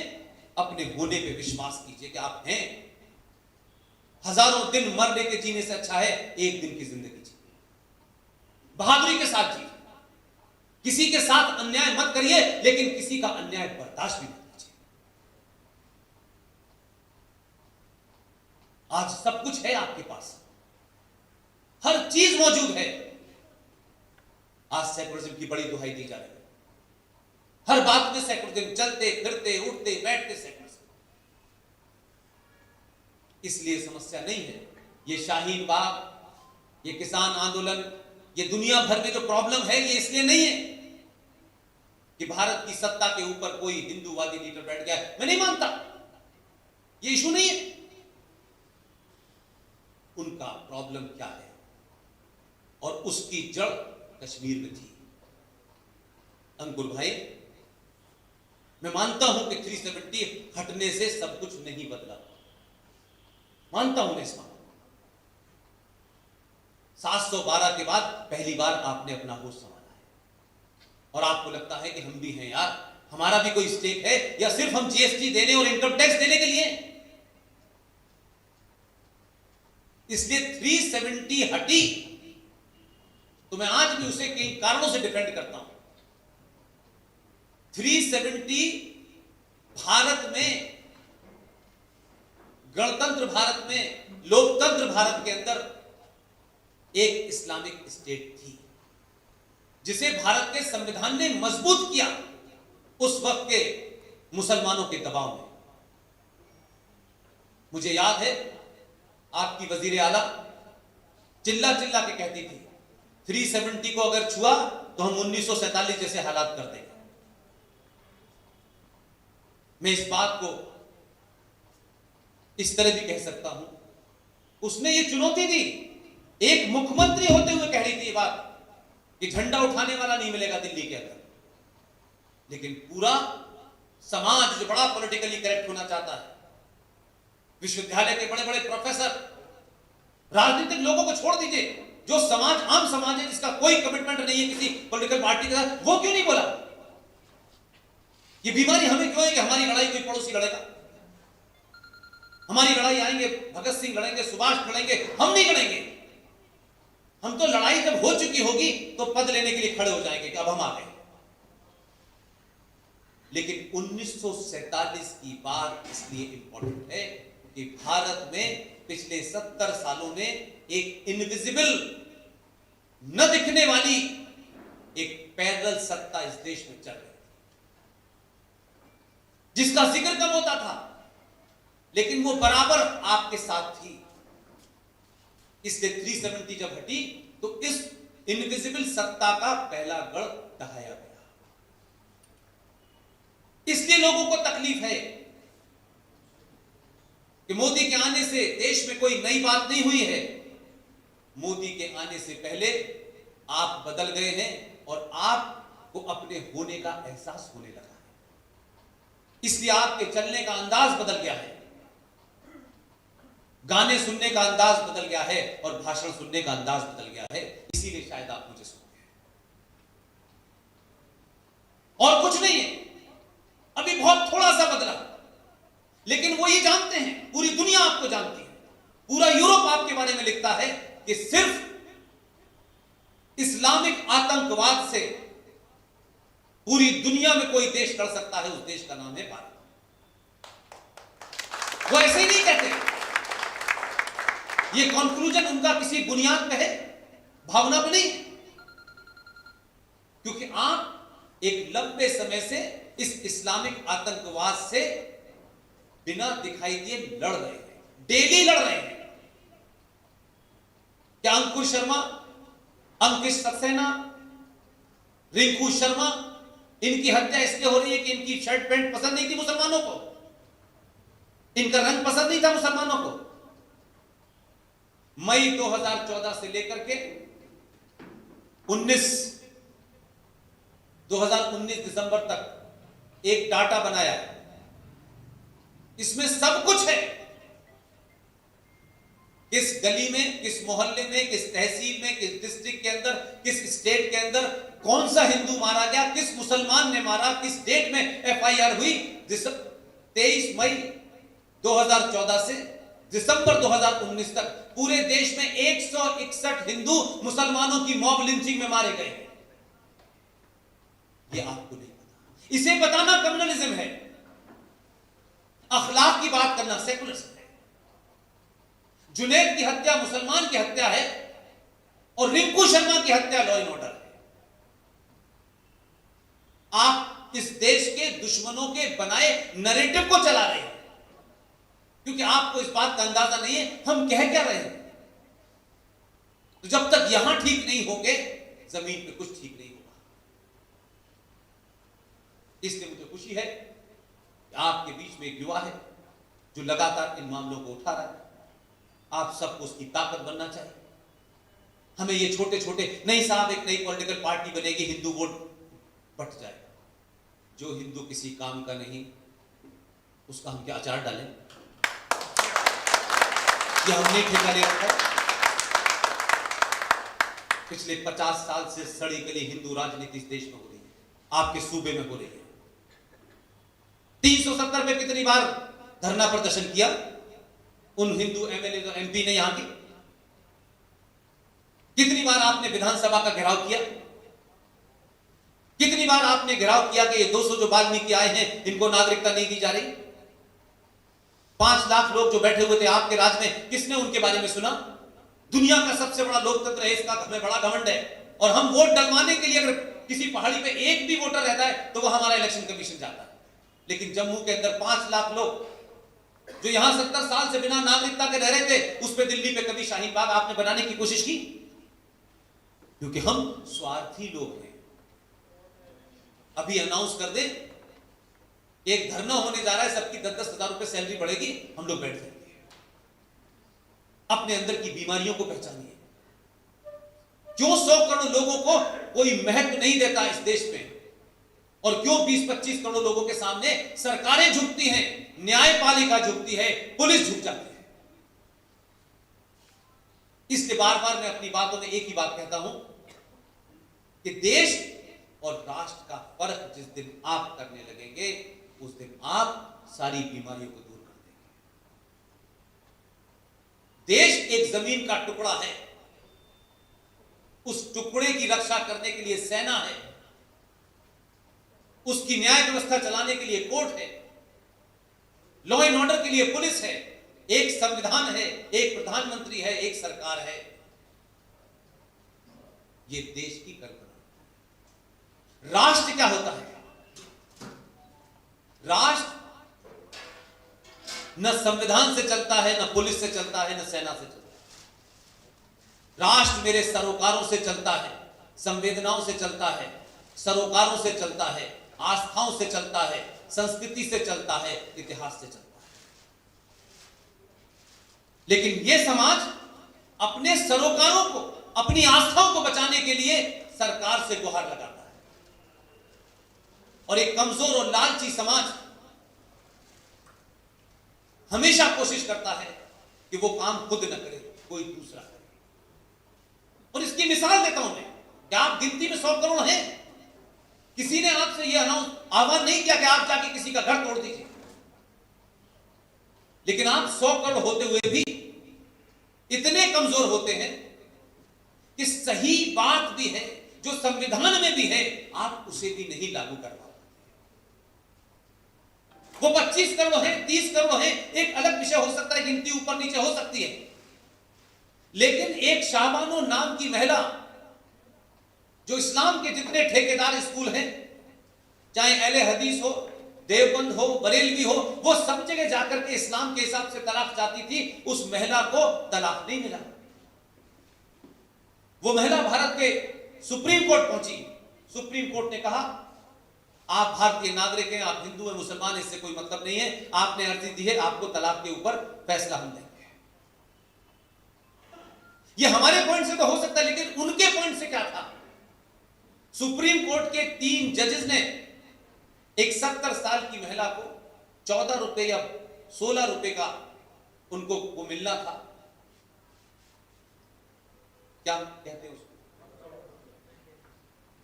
अपने होने पे विश्वास कीजिए कि आप हैं। हजारों दिन मरने के जीने से अच्छा है एक दिन की जिंदगी जीजिए, बहादुरी के साथ जीजिए। किसी के साथ अन्याय मत करिए, लेकिन किसी का अन्याय बर्दाश्त भी मत कीजिए। आज सब कुछ है आपके पास, हर चीज मौजूद है। आज सेकुलरिज्म की बड़ी दुहाई दी जा रही है। हर बात में सेकुलरिज्म, चलते फिरते उठते बैठते सेकुलरिज्म। इसलिए समस्या नहीं है ये शाहीन बाग, ये किसान आंदोलन, ये दुनिया भर में जो प्रॉब्लम है, ये इसलिए नहीं है कि भारत की सत्ता के ऊपर कोई हिंदूवादी लीडर बैठ गया है। मैं नहीं मानता, ये इशू नहीं है। उनका प्रॉब्लम क्या है, और उसकी जड़ कश्मीर में थी। अंकुर भाई, मैं मानता हूं कि 370 हटने से सब कुछ नहीं बदला, मानता हूं मैं इस बात। 712 के बाद पहली बार आपने अपना होश संभाला है, और आपको लगता है कि हम भी हैं यार, हमारा भी कोई स्टेक है, या सिर्फ हम जीएसटी देने और इनकम टैक्स देने के लिए। इसलिए 370 हटी, तो मैं आज भी उसे कई कारणों से डिफेंड करता हूं। 370 भारत में, गणतंत्र भारत में, लोकतंत्र भारत के अंदर एक इस्लामिक स्टेट थी, जिसे भारत के संविधान ने मजबूत किया उस वक्त के मुसलमानों के दबाव में। मुझे याद है आपकी वजीर आला चिल्ला चिल्ला के कहती थी 370 को अगर छुआ तो हम 1947 जैसे हालात कर देंगे। मैं इस बात को इस तरह भी कह सकता हूं, उसने ये चुनौती दी, एक मुख्यमंत्री होते हुए कह रही थी ये बात कि झंडा उठाने वाला नहीं मिलेगा दिल्ली के अंदर। लेकिन पूरा समाज जो बड़ा पॉलिटिकली करेक्ट होना चाहता है, विश्वविद्यालय के बड़े बड़े प्रोफेसर, राजनीतिक लोगों को छोड़ दीजिए, जो समाज, आम समाज है जिसका कोई कमिटमेंट नहीं है किसी पॉलिटिकल पार्टी के साथ, वो क्यों नहीं बोला? ये बीमारी हमें क्यों है कि हमारी लड़ाई कोई पड़ोसी लड़ेगा, हमारी लड़ाई आएंगे भगत सिंह लड़ेंगे, सुभाष लड़ेंगे, हम नहीं लड़ेंगे। हम तो लड़ाई जब हो चुकी होगी तो पद लेने के लिए खड़े हो जाएंगे कि अब हम आ गए। लेकिन 1947 की बात इसलिए इंपॉर्टेंट है कि भारत में पिछले 70 सालों में एक इनविजिबल, न दिखने वाली एक पैरेलल सत्ता इस देश में चल रही थी, जिसका जिक्र कम होता था, लेकिन वो बराबर आपके साथ थी। इसलिए 370 जब हटी तो इस इनविजिबल सत्ता का पहला गढ़ ढहाया गया। इसलिए लोगों को तकलीफ है कि मोदी के आने से देश में कोई नई बात नहीं हुई है। मोदी के आने से पहले आप बदल गए हैं और आपको अपने होने का एहसास होने लगा है। इसलिए आपके चलने का अंदाज बदल गया है, गाने सुनने का अंदाज बदल गया है और भाषण सुनने का अंदाज बदल गया है। इसीलिए शायद आप मुझे सुन गए, और कुछ नहीं है, अभी बहुत थोड़ा सा बदला, लेकिन वो ये जानते हैं, पूरी दुनिया आपको जानती है, पूरा यूरोप आपके बारे में लिखता है कि सिर्फ इस्लामिक आतंकवाद से पूरी दुनिया में कोई देश लड़ सकता है, उस देश का नाम है भारत। वो ऐसे ही नहीं कहते, ये कंक्लूजन उनका किसी बुनियाद पे है, भावना पे नहीं, क्योंकि आप एक लंबे समय से इस इस्लामिक आतंकवाद से बिना दिखाई दिए लड़ रहे हैं, डेली लड़ रहे हैं। क्या अंकुश शर्मा, अंकित सक्सेना, रिंकू शर्मा, इनकी हत्या इसलिए हो रही है कि इनकी शर्ट पैंट पसंद नहीं थी मुसलमानों को, इनका रंग पसंद नहीं था मुसलमानों को? मई 2014 से लेकर के 2019 दिसंबर तक एक डाटा बनाया है, इसमें सब कुछ है। किस गली में, किस मोहल्ले में, किस तहसील में, किस डिस्ट्रिक्ट के अंदर, किस स्टेट के अंदर कौन सा हिंदू मारा गया, किस मुसलमान ने मारा, किस डेट में एफआईआर हुई। 23 मई 2014 से दिसंबर 2019 तक पूरे देश में 161 हिंदू मुसलमानों की मॉब लिंचिंग में मारे गए। ये आपको नहीं पता, इसे बताना कम्युनलिज्म है, अखलाक की बात करना सेकुलरिज्म है। जुनैद की हत्या मुसलमान की हत्या है और रिंकू शर्मा की हत्या लॉ एंड ऑर्डर है। आप इस देश के दुश्मनों के बनाए नैरेटिव को चला रहे हैं, क्योंकि आपको इस बात का अंदाजा नहीं है हम कह क्या रहे हैं। तो जब तक यहां ठीक नहीं होंगे, जमीन पे कुछ ठीक नहीं होगा। इसलिए मुझे खुशी है कि आपके बीच में एक युवा है जो लगातार इन मामलों को उठा रहा है। आप सबको उसकी ताकत बनना चाहिए। हमें ये छोटे छोटे, नहीं साहब एक नई पॉलिटिकल पार्टी बनेगी, हिंदू वोट बट जाएगा। जो हिंदू किसी काम का नहीं, उसका हम क्या अचार डालें? ये हमने ठेका ले रखा है। पिछले 50 साल से सड़ी गली हिंदू राजनीति इस देश में हो रही है, आपके सूबे में हो रही है। 370 में कितनी बार धरना प्रदर्शन किया उन हिंदू एमएलए और एमपी ने यहां की? कितनी बार आपने विधानसभा का घेराव किया? कितनी बार आपने घेराव किया कि ये 200 जो वाल्मीकि आए हैं इनको नागरिकता नहीं दी जा रही? 5 लाख लोग जो बैठे हुए थे आपके राज में, किसने उनके बारे में सुना? दुनिया का सबसे बड़ा लोकतंत्र है, इसका हमें बड़ा घमंड है। और हम वोट डलवाने के लिए अगर किसी पहाड़ी पे एक भी वोटर रहता है तो वो हमारा इलेक्शन कमीशन जाता है। लेकिन जम्मू के अंदर 5 लाख लोग जो यहां 70 साल से बिना नागरिकता के रह रहे थे, उस पे दिल्ली पे कभी शाहीन बाग आपने बनाने की कोशिश की? क्योंकि हम स्वार्थी लोग हैं। अभी अनाउंस कर दे एक धरना होने जा रहा है, सबकी 10-10 हजार रुपए सैलरी बढ़ेगी, हम लोग बैठ जाएंगे। अपने अंदर की बीमारियों को पहचानिए। क्यों 100 करोड़ लोगों को कोई महत्व नहीं देता इस देश में, और क्यों 20-25 करोड़ लोगों के सामने सरकारें झुकती हैं, न्यायपालिका झुकती है, पुलिस झुक जाती है? इसलिए बार बार मैं अपनी बातों में एक ही बात कहता हूं कि देश और राष्ट्र का फर्क जिस दिन आप करने लगेंगे, उस दिन आप सारी बीमारियों को दूर कर देंगे। देश एक जमीन का टुकड़ा है, उस टुकड़े की रक्षा करने के लिए सेना है, उसकी न्याय व्यवस्था चलाने के लिए कोर्ट है, लॉ एंड ऑर्डर के लिए पुलिस है, एक संविधान है, एक प्रधानमंत्री है, एक सरकार है। ये देश की कल्पना। राष्ट्र क्या होता है? राष्ट्र न संविधान से चलता है, न पुलिस से चलता है, न सेना से चलता है। राष्ट्र मेरे सरोकारों से चलता है, संवेदनाओं से चलता है, सरोकारों से चलता है, आस्थाओं से चलता है, संस्कृति से चलता है, इतिहास से चलता है। लेकिन यह समाज अपने सरोकारों को, अपनी आस्थाओं को बचाने के लिए सरकार से गुहार लगाता है। और एक कमजोर और लालची समाज हमेशा कोशिश करता है कि वो काम खुद न करे, कोई दूसरा करे। और इसकी मिसाल देता हूं मैं कि आप गिनती में 100 करोड़ हैं। किसी ने आपसे यह आह्वान नहीं किया कि आप जाके किसी का घर तोड़ दीजिए, लेकिन आप 100 करोड़ होते हुए भी इतने कमजोर होते हैं कि सही बात भी है, जो संविधान में भी है, आप उसे भी नहीं लागू कर पाते। वो 25 करोड़ है, 30 करोड़ है, एक अलग विषय हो सकता है, गिनती ऊपर नीचे हो सकती है। लेकिन एक शाबानो नाम की महिला, जो इस्लाम के जितने ठेकेदार स्कूल हैं, चाहे अहले हदीस हो, देवबंद हो, बरेलवी हो, वो सब जगह जाकर के इस्लाम के हिसाब से तलाक चाहती थी। उस महिला को तलाक नहीं मिला। वो महिला भारत के सुप्रीम कोर्ट पहुंची। सुप्रीम कोर्ट ने कहा आप भारतीय नागरिक हैं, आप हिंदू हैं, मुसलमान, इससे कोई मतलब नहीं है, आपने अर्जी दी है, आपको तलाक के ऊपर फैसला हम देंगे। ये हमारे पॉइंट से तो हो सकता है, लेकिन उनके पॉइंट से क्या था? सुप्रीम कोर्ट के 3 जजेस ने एक 70 साल की महिला को 14 रुपए या 16 रुपए का उनको वो मिलना था। क्या कहते हैं उसको?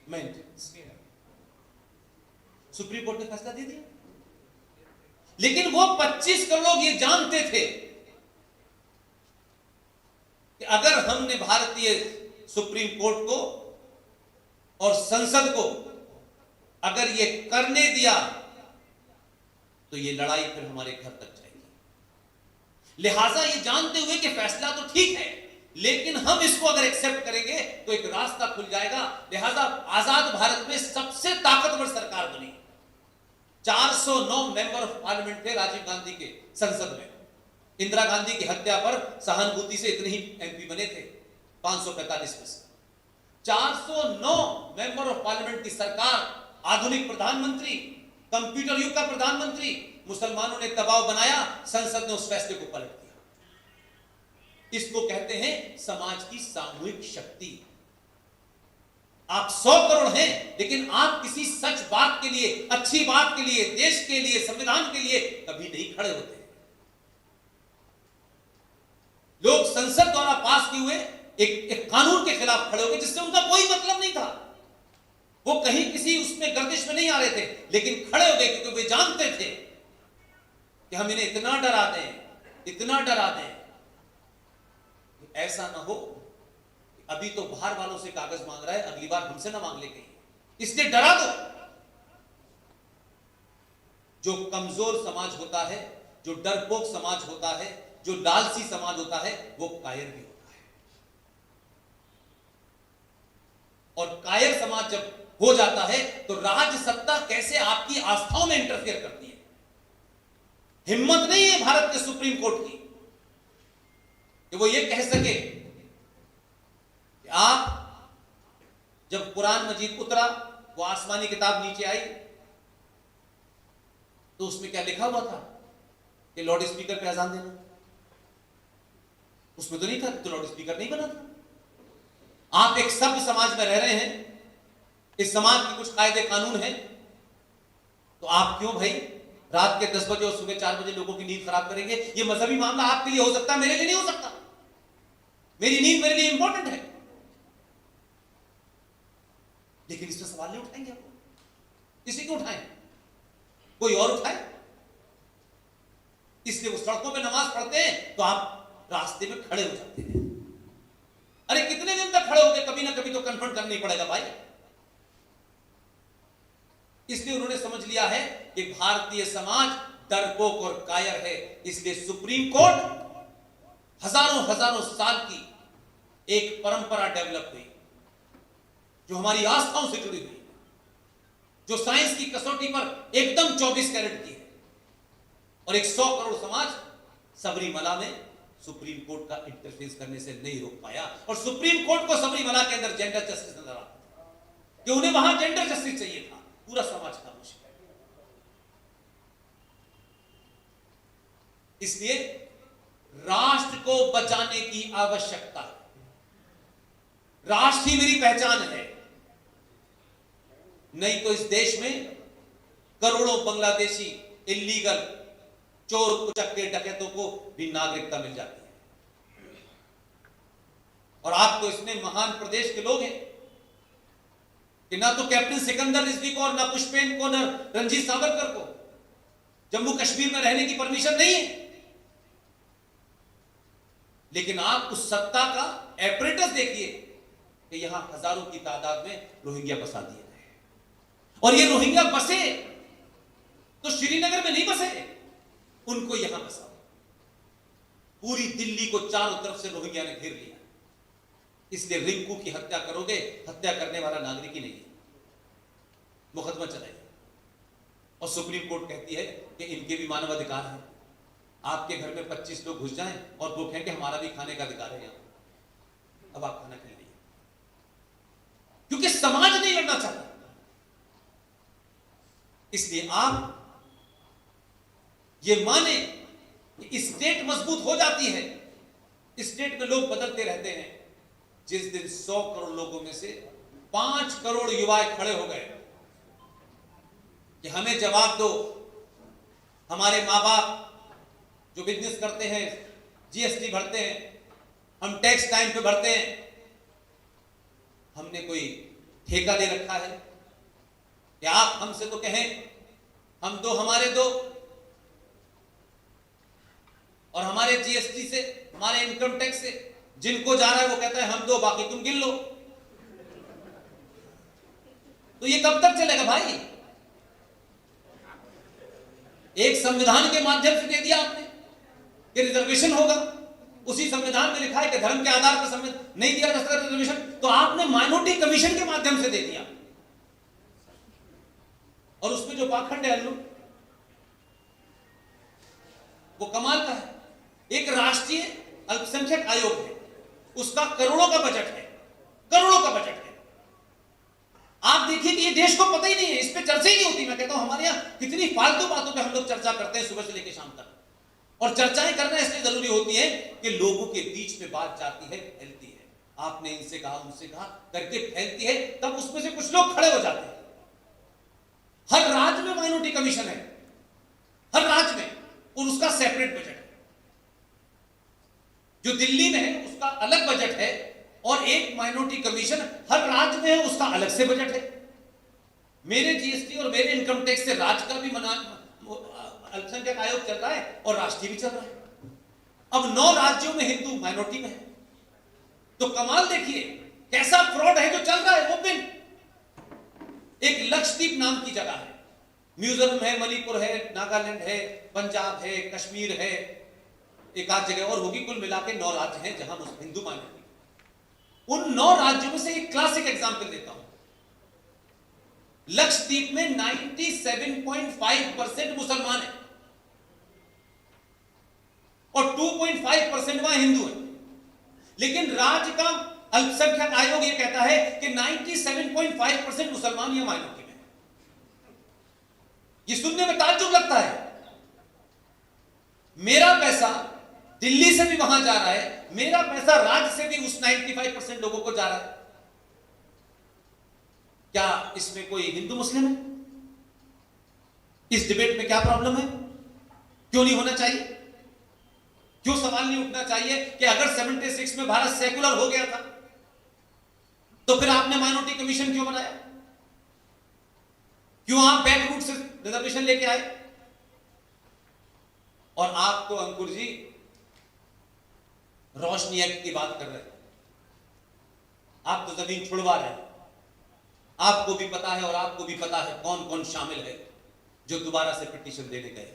मेंटेनेंस। सुप्रीम कोर्ट ने फैसला दे दिया। लेकिन वो 25 करोड़ लोग ये जानते थे कि अगर हमने भारतीय सुप्रीम कोर्ट को और संसद को अगर ये करने दिया तो ये लड़ाई फिर हमारे घर तक जाएगी। लिहाजा ये जानते हुए कि फैसला तो ठीक है, लेकिन हम इसको अगर एक्सेप्ट करेंगे तो एक रास्ता खुल जाएगा। लिहाजा आजाद भारत में सबसे ताकतवर सरकार बनी। 409 मेंबर ऑफ पार्लियामेंट थे राजीव गांधी के संसद में। इंदिरा गांधी की हत्या पर सहानुभूति से इतने ही एमपी बने थे। 545 में से 409 मेंबर ऑफ पार्लियामेंट की सरकार, आधुनिक प्रधानमंत्री, कंप्यूटर युग का प्रधानमंत्री, मुसलमानों ने दबाव बनाया, संसद ने उस फैसले को पलट दिया। इसको कहते हैं समाज की सामूहिक शक्ति। आप 100 करोड़ हैं, लेकिन आप किसी सच बात के लिए, अच्छी बात के लिए, देश के लिए, संविधान के लिए कभी नहीं खड़े होते। लोग संसद द्वारा पास किए हुए एक कानून के खिलाफ खड़े हो गए, जिससे उनका कोई मतलब नहीं था। वो कहीं किसी उसमें गर्दिश में नहीं आ रहे थे, लेकिन खड़े हो गए क्योंकि वे जानते थे कि हम इन्हें इतना डरा दें, इतना डरा दें, ऐसा ना हो अभी तो बाहर वालों से कागज मांग रहा है, अगली बार हमसे ना मांग ले कहीं, इसलिए डरा दो। जो कमजोर समाज होता है, जो डरपोक समाज होता है, जो लालची समाज होता है, वो कायर भी होता है। और कायर समाज जब हो जाता है तो राज सत्ता कैसे आपकी आस्थाओं में इंटरफेयर करती है। हिम्मत नहीं है भारत के सुप्रीम कोर्ट की कि वो ये कह सके कि आप जब कुरान मजीद उतरा, वो आसमानी किताब नीचे आई, तो उसमें क्या लिखा हुआ था कि लाउड स्पीकर पे अजान देना? उसमें तो नहीं था, तो लाउड स्पीकर नहीं बना था। आप एक सभ्य समाज में रह रहे हैं, इस समाज के कुछ कायदे कानून हैं, तो आप क्यों भाई रात के 10 बजे और सुबह 4 बजे लोगों की नींद खराब करेंगे? ये मजहबी मामला आपके लिए हो सकता है, मेरे लिए नहीं हो सकता। मेरी नींद मेरे लिए इंपॉर्टेंट है, लेकिन इस पर सवाल नहीं उठाएंगे आप। किसी क्यों उठाएं? कोई और उठाए। इसलिए वो सड़कों पे नमाज पढ़ते हैं तो आप रास्ते में खड़े हो जाते हैं। अरे कितने दिन तक खड़े होंगे? कभी ना कभी तो कन्फ्रंट करना ही पड़ेगा भाई। इसलिए उन्होंने समझ लिया है कि भारतीय समाज डरपोक और कायर है। इसलिए सुप्रीम कोर्ट हजारों हजारों साल की एक परंपरा डेवलप हुई, जो हमारी आस्थाओं से जुड़ी हुई, जो साइंस की कसौटी पर एकदम 24 कैरेट की है। और एक 100 करोड़ समाज सबरीमला में सुप्रीम कोर्ट का इंटरफेस करने से नहीं रोक पाया। और सुप्रीम कोर्ट को सबरीमला के अंदर जेंडर जस्टिस नजर आता था कि उन्हें वहां जेंडर जस्टिस चाहिए था। पूरा समाज खामोश है। इसलिए राष्ट्र को बचाने की आवश्यकता है। राष्ट्र ही मेरी पहचान है, नहीं तो इस देश में करोड़ों बांग्लादेशी इल्लीगल चोर उचक्के डकैतों को भी नागरिकता मिल जाती है। और आप तो इसमें महान प्रदेश के लोग हैं कि ना तो कैप्टन सिकंदर रिजवी को और ना पुष्पेन को ना रणजीत सावरकर को जम्मू कश्मीर में रहने की परमिशन नहीं है, लेकिन आप उस सत्ता का एपरेटस देखिए कि यहां हजारों की तादाद में रोहिंग्या बसा दिए गए। और ये रोहिंग्या बसे तो श्रीनगर में नहीं बसे, उनको यहां बसा। पूरी दिल्ली को चारों तरफ से रोहिंग्या ने घेर लिया। इसलिए रिंकू की हत्या करोगे, हत्या करने वाला नागरिक ही नहीं है, मुकदमा चलाइए। और सुप्रीम कोर्ट कहती है कि इनके भी मानव अधिकार है। आपके घर में 25 लोग घुस जाएं और वो कहें कि हमारा भी खाने का अधिकार है यहां, अब आप खाना खा लीजिए, क्योंकि समाज नहीं लड़ना चाहता। इसलिए आप ये माने कि स्टेट मजबूत हो जाती है, स्टेट में लोग बदलते रहते हैं। जिस दिन 100 करोड़ लोगों में से 5 करोड़ युवाएं खड़े हो गए कि हमें जवाब दो, हमारे माँ बाप जो बिजनेस करते हैं, जीएसटी भरते हैं, हम टैक्स टाइम पे भरते हैं, हमने कोई ठेका ले रखा है कि आप हमसे तो कहें हम दो, हमारे दो, और हमारे जीएसटी से, हमारे इनकम टैक्स से जिनको जा रहा है वो कहता है हम दो, बाकी तुम गिन लो। तो ये कब तक चलेगा भाई? एक संविधान के माध्यम से दे दिया आपने कि रिजर्वेशन होगा, उसी संविधान में लिखा है कि धर्म के आधार पर नहीं दिया जा सकता रिजर्वेशन, तो आपने माइनॉरिटी कमीशन के माध्यम से दे दिया। और उसमें जो पाखंड है अल्लू, वो कमाल का है। एक राष्ट्रीय अल्पसंख्यक आयोग है, उसका करोड़ों का बजट है, करोड़ों का बजट है। आप देखिए कि ये देश को पता ही नहीं है, इस पे चर्चा ही नहीं होती। मैं कहता हूं हमारे यहां कितनी फालतू बातों पे हम लोग चर्चा करते हैं सुबह से लेकर शाम तक, और चर्चाएं करना इसलिए जरूरी होती है कि लोगों के बीच में बात जाती है, फैलती है। आपने इनसे कहा, उनसे कहा करके फैलती है, तब उसमें से कुछ लोग खड़े हो जाते हैं। हर राज्य में माइनॉरिटी कमीशन है, हर राज्य में, और उसका सेपरेट बजट है। जो दिल्ली में है उसका अलग बजट है, और एक माइनॉरिटी कमीशन हर राज्य में है, उसका अलग से बजट है। मेरे जीएसटी और मेरे इनकम टैक्स से राज्य का भी अल्पसंख्यक आयोग चल रहा है और राष्ट्रीय भी चल रहा है। अब 9 राज्यों में हिंदू माइनॉरिटी में है, तो कमाल देखिए कैसा फ्रॉड है जो चल रहा है ओपन। एक लक्षद्वीप नाम की जगह है, मिजोरम है, मणिपुर है, नागालैंड है, पंजाब है, कश्मीर है, एक आध जगह और होगी, कुल मिला के 9 राज्य हैं जहां हिंदू माइनॉरिटी। उन 9 राज्यों में से एक क्लासिक एग्जांपल देता हूं। लक्षद्वीप में 97.5% मुसलमान है और 2.5% वहां हिंदू है, लेकिन राज्य का अल्पसंख्यक आयोग यह कहता है कि 97.5% मुसलमान या माइनॉरिटी में है। यह सुनने में ताज्जुब लगता है। मेरा पैसा दिल्ली से भी वहां जा रहा है, मेरा पैसा राज्य से भी उस 95% लोगों को जा रहा है। क्या इसमें कोई हिंदू मुस्लिम है? इस डिबेट में क्या प्रॉब्लम है? क्यों नहीं होना चाहिए? क्यों सवाल नहीं उठना चाहिए कि अगर 76 में भारत सेकुलर हो गया था तो फिर आपने माइनॉरिटी कमीशन क्यों बनाया? क्यों आप बैक रूट से रिजर्वेशन लेके आए? और आप तो अंकुर जी रोशनी एक्ट की बात कर रहे हैं, आप तो जमीन छुड़वा रहे हैं। आपको भी पता है और आपको भी पता है कौन कौन शामिल है जो दोबारा से पिटीशन देने गए।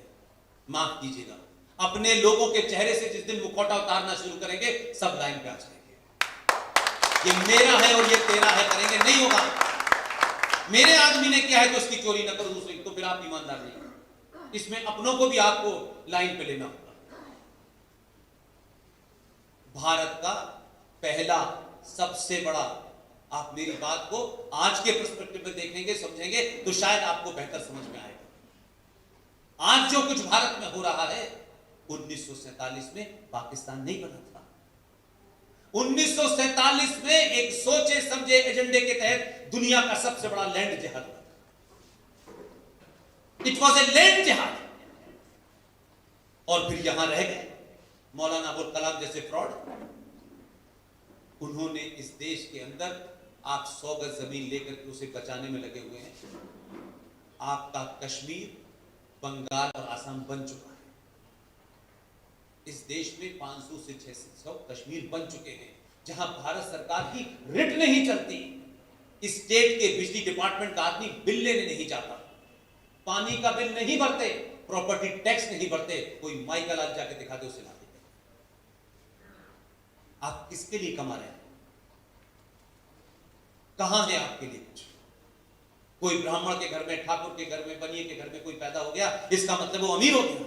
माफ कीजिएगा, अपने लोगों के चेहरे से जिस दिन मुखौटा उतारना शुरू करेंगे सब लाइन पे आ जाएंगे। ये मेरा है और ये तेरा है करेंगे, नहीं होगा। मेरे आदमी ने किया है तो उसकी चोरी न करो दूसरी, तो फिर आप ईमानदार नहीं। इसमें अपनों को भी आपको लाइन पे लेना होगा। भारत का पहला सबसे बड़ा, आप मेरी बात को आज के पर्सपेक्टिव में देखेंगे, समझेंगे तो शायद आपको बेहतर समझ में आएगा। आज जो कुछ भारत में हो रहा है 1947 में पाकिस्तान नहीं बना था। 1947 में एक सोचे समझे एजेंडे के तहत दुनिया का सबसे बड़ा लैंड जिहाद हुआ। इट वॉज ए लैंड जिहाद। और फिर यहां रह गए मौलाना अबुल कलाम जैसे फ्रॉड। उन्होंने इस देश के अंदर, आप 100 गज जमीन लेकर के उसे बचाने में लगे हुए हैं। आपका कश्मीर, बंगाल और आसाम बन चुका है। इस देश में 500 से 600 कश्मीर बन चुके हैं जहां भारत सरकार की रिट नहीं चलती। स्टेट के बिजली डिपार्टमेंट का आदमी बिल लेने नहीं जाता, पानी का बिल नहीं भरते, प्रॉपर्टी टैक्स नहीं भरते। कोई माई का लाल जाके दिखा दे उसे ला दे। आप किसके लिए कमा रहे हैं? कहां है आपके लिए कुछ? कोई ब्राह्मण के घर में, ठाकुर के घर में, बनिए के घर में कोई पैदा हो गया, इसका मतलब वो अमीर हो गया।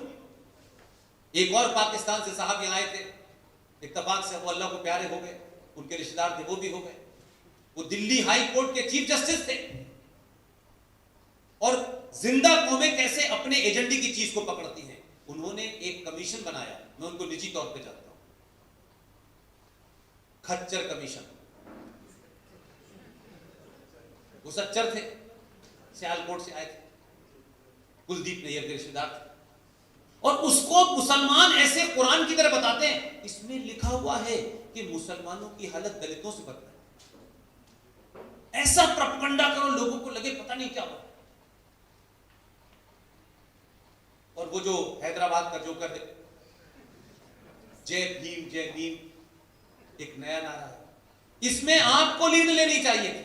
एक और पाकिस्तान से साहब यहां आए थे, इत्तेफाक से वो अल्लाह को प्यारे हो गए, उनके रिश्तेदार थे वो भी हो गए। वो दिल्ली हाई कोर्ट के चीफ जस्टिस थे। और जिंदा कौमें कैसे अपने एजेंडे की चीज को पकड़ती हैं। उन्होंने एक कमीशन बनाया, मैं उनको निजी तौर पे जानता हूं, खच्चर कमीशन। वो सच्चर थे, सियालकोट से आए थे, कुलदीप नैयर के रिश्तेदार थे। और उसको मुसलमान ऐसे कुरान की तरह बताते हैं, इसमें लिखा हुआ है कि मुसलमानों की हालत दलितों से बदतर है। ऐसा प्रोपेगेंडा करो लोगों को लगे पता नहीं क्या हुआ। और वो जो हैदराबाद का जोकर है, जय भीम जय भीम, एक नया नारा है। इसमें आपको लीड लेनी चाहिए थी।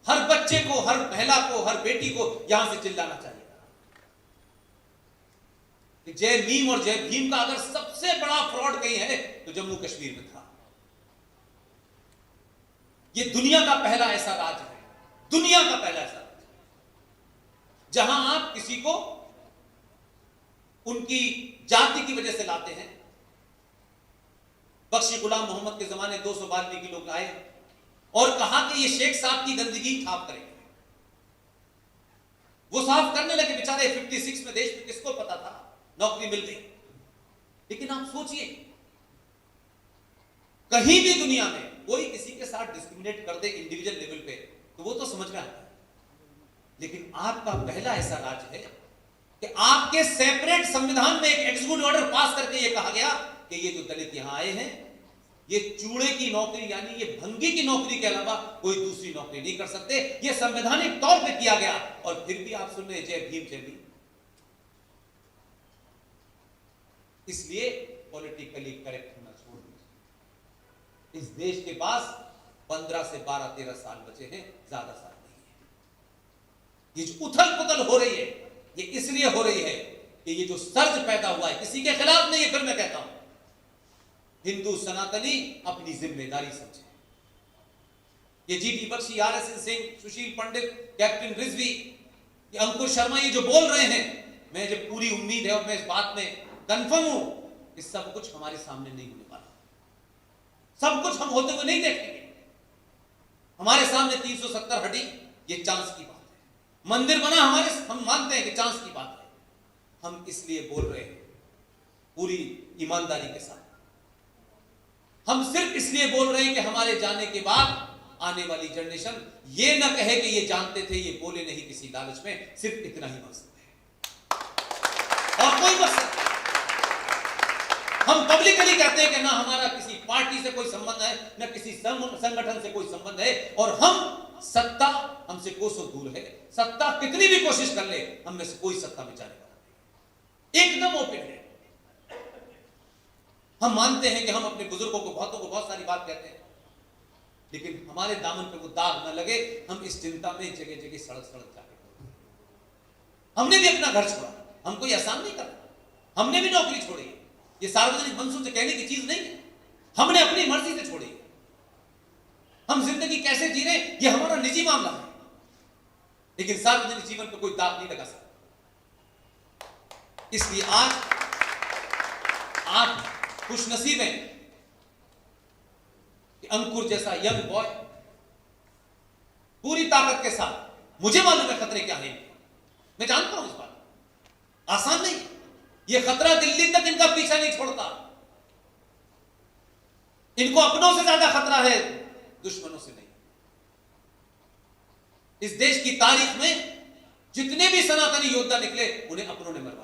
हर बच्चे को, हर महिला को, हर बेटी को यहां से चिल्लाना चाहिए कि जय भीम और जय भीम का अगर सबसे बड़ा फ्रॉड कहीं है तो जम्मू कश्मीर में था। यह दुनिया का पहला ऐसा राज्य है, दुनिया का पहला ऐसा राज्य जहां आप किसी को उनकी जाति की वजह से लाते हैं, बख्शी गुलाम मोहम्मद के जमाने 200 वाल्मीकि लोग आए और कहा कि ये शेख साहब की गंदगी साफ करेंगे। वो साफ करने लगे बेचारे। 56 में देश में किसको पता था, नौकरी मिल गई। लेकिन आप सोचिए, कहीं भी दुनिया में कोई किसी के साथ डिस्क्रिमिनेट कर दे इंडिविजुअल लेवल पे तो वो तो समझ में आता है, लेकिन आपका पहला ऐसा राज्य है कि आपके सेपरेट संविधान में एक एग्जीक्यूटिव ऑर्डर पास करके ये कहा गया कि ये जो दलित यहां आए हैं ये चूड़े की नौकरी यानी ये भंगी की नौकरी के अलावा कोई दूसरी नौकरी नहीं कर सकते। ये संवैधानिक तौर पे किया गया और फिर भी आप सुन रहे जय भीम जय भीम। इसलिए पॉलिटिकली करेक्ट होना छोड़ दीजिए। इस देश के पास 15 से 12-13 साल बचे हैं, ज्यादा साल नहीं है। ये जो उथल पुथल हो रही है ये इसलिए हो रही है कि ये जो सर्ज पैदा हुआ है किसी के खिलाफ नहीं है, फिर मैं कहता हूं हिंदू सनातनी अपनी जिम्मेदारी समझे। ये जीडी बख्शी, RSN सिंह, सुशील पंडित, कैप्टन रिजवी, ये अंकुर शर्मा, ये जो बोल रहे हैं, मैं जब पूरी उम्मीद है और मैं इस बात में कंफर्म हूं कि सब कुछ हमारे सामने नहीं होने वाला, सब कुछ हम होते हुए नहीं देखेंगे। हमारे सामने 370 हटी, ये चांस की बात है। मंदिर बना हमारे, हम मानते हैं कि चांस की बात है। हम इसलिए बोल रहे हैं पूरी ईमानदारी के साथ, हम सिर्फ इसलिए बोल रहे हैं कि हमारे जाने के बाद आने वाली जनरेशन ये ना कहे कि ये जानते थे, ये बोले नहीं किसी लालच में। सिर्फ इतना ही मकसद है और कोई मकसद। हम पब्लिकली कहते हैं कि ना हमारा किसी पार्टी से कोई संबंध है, ना किसी संगठन से कोई संबंध है, और हम सत्ता हमसे कोसों दूर है। सत्ता कितनी भी कोशिश कर ले, हम में से कोई सत्ता में जाने वाला नहीं, एकदम ओपन है। हम मानते हैं कि हम अपने बुजुर्गों को, बहुतों को बहुत सारी बात कहते हैं, लेकिन हमारे दामन पे वो दाग न लगे, हम इस चिंता में जगह जगह सड़क सड़क जाके। हमने भी अपना घर छोड़ा, हम कोई आसान नहीं कर, हमने भी नौकरी छोड़ी। ये सार्वजनिक मंचों से कहने की चीज नहीं है, हमने अपनी मर्जी से छोड़ी। हम जिंदगी कैसे जी रहे ये हमारा निजी मामला है, लेकिन सार्वजनिक जीवन पर कोई दाग नहीं लगा सकता। इसलिए आज आप खुश नसीब हैं कि अंकुर जैसा यंग बॉय पूरी ताकत के साथ, मुझे मालूम है खतरे क्या हैं, मैं जानता हूं इस बात, आसान नहीं। ये खतरा दिल्ली तक इनका पीछा नहीं छोड़ता। इनको अपनों से ज्यादा खतरा है, दुश्मनों से नहीं। इस देश की तारीख में जितने भी सनातनी योद्धा निकले उन्हें अपनों ने मरवाया।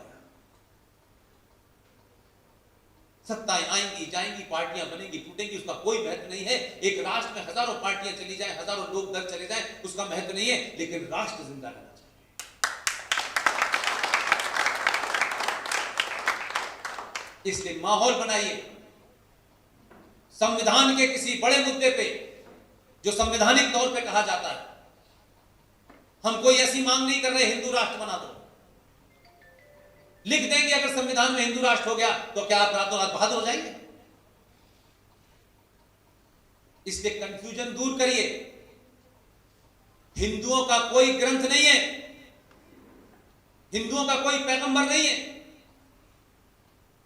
सत्ताएं आएंगी जाएंगी, पार्टियां बनेंगी टूटेंगी, उसका कोई महत्व नहीं है। एक राष्ट्र में हजारों पार्टियां चली जाएं, हजारों लोग दल चले जाएं, उसका महत्व नहीं है, लेकिन राष्ट्र जिंदा रहना चाहिए। इसलिए माहौल बनाइए। संविधान के किसी बड़े मुद्दे पे जो संवैधानिक तौर पे कहा जाता है, हम कोई ऐसी मांग नहीं कर रहे हिंदू राष्ट्र बना दो। लिख देंगे अगर संविधान में हिंदू राष्ट्र हो गया तो क्या आप रातों रात बहादुर हो जाएंगे? इसलिए कंफ्यूजन दूर करिए। हिंदुओं का कोई ग्रंथ नहीं है, हिंदुओं का कोई पैगंबर नहीं है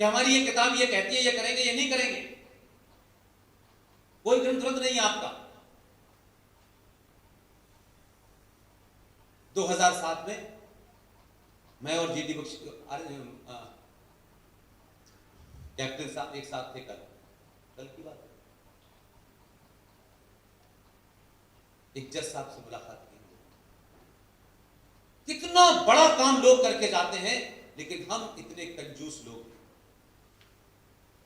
कि हमारी ये किताब ये कहती है ये करेंगे ये नहीं करेंगे। कोई ग्रंथ नहीं है आपका। 2007 में मैं और जीडी बख्शी कैप्टन साहब एक साथ थे। कल की बात है, एक जज साहब से मुलाकात की। कितना बड़ा काम लोग करके जाते हैं, लेकिन हम इतने कंजूस लोग हैं।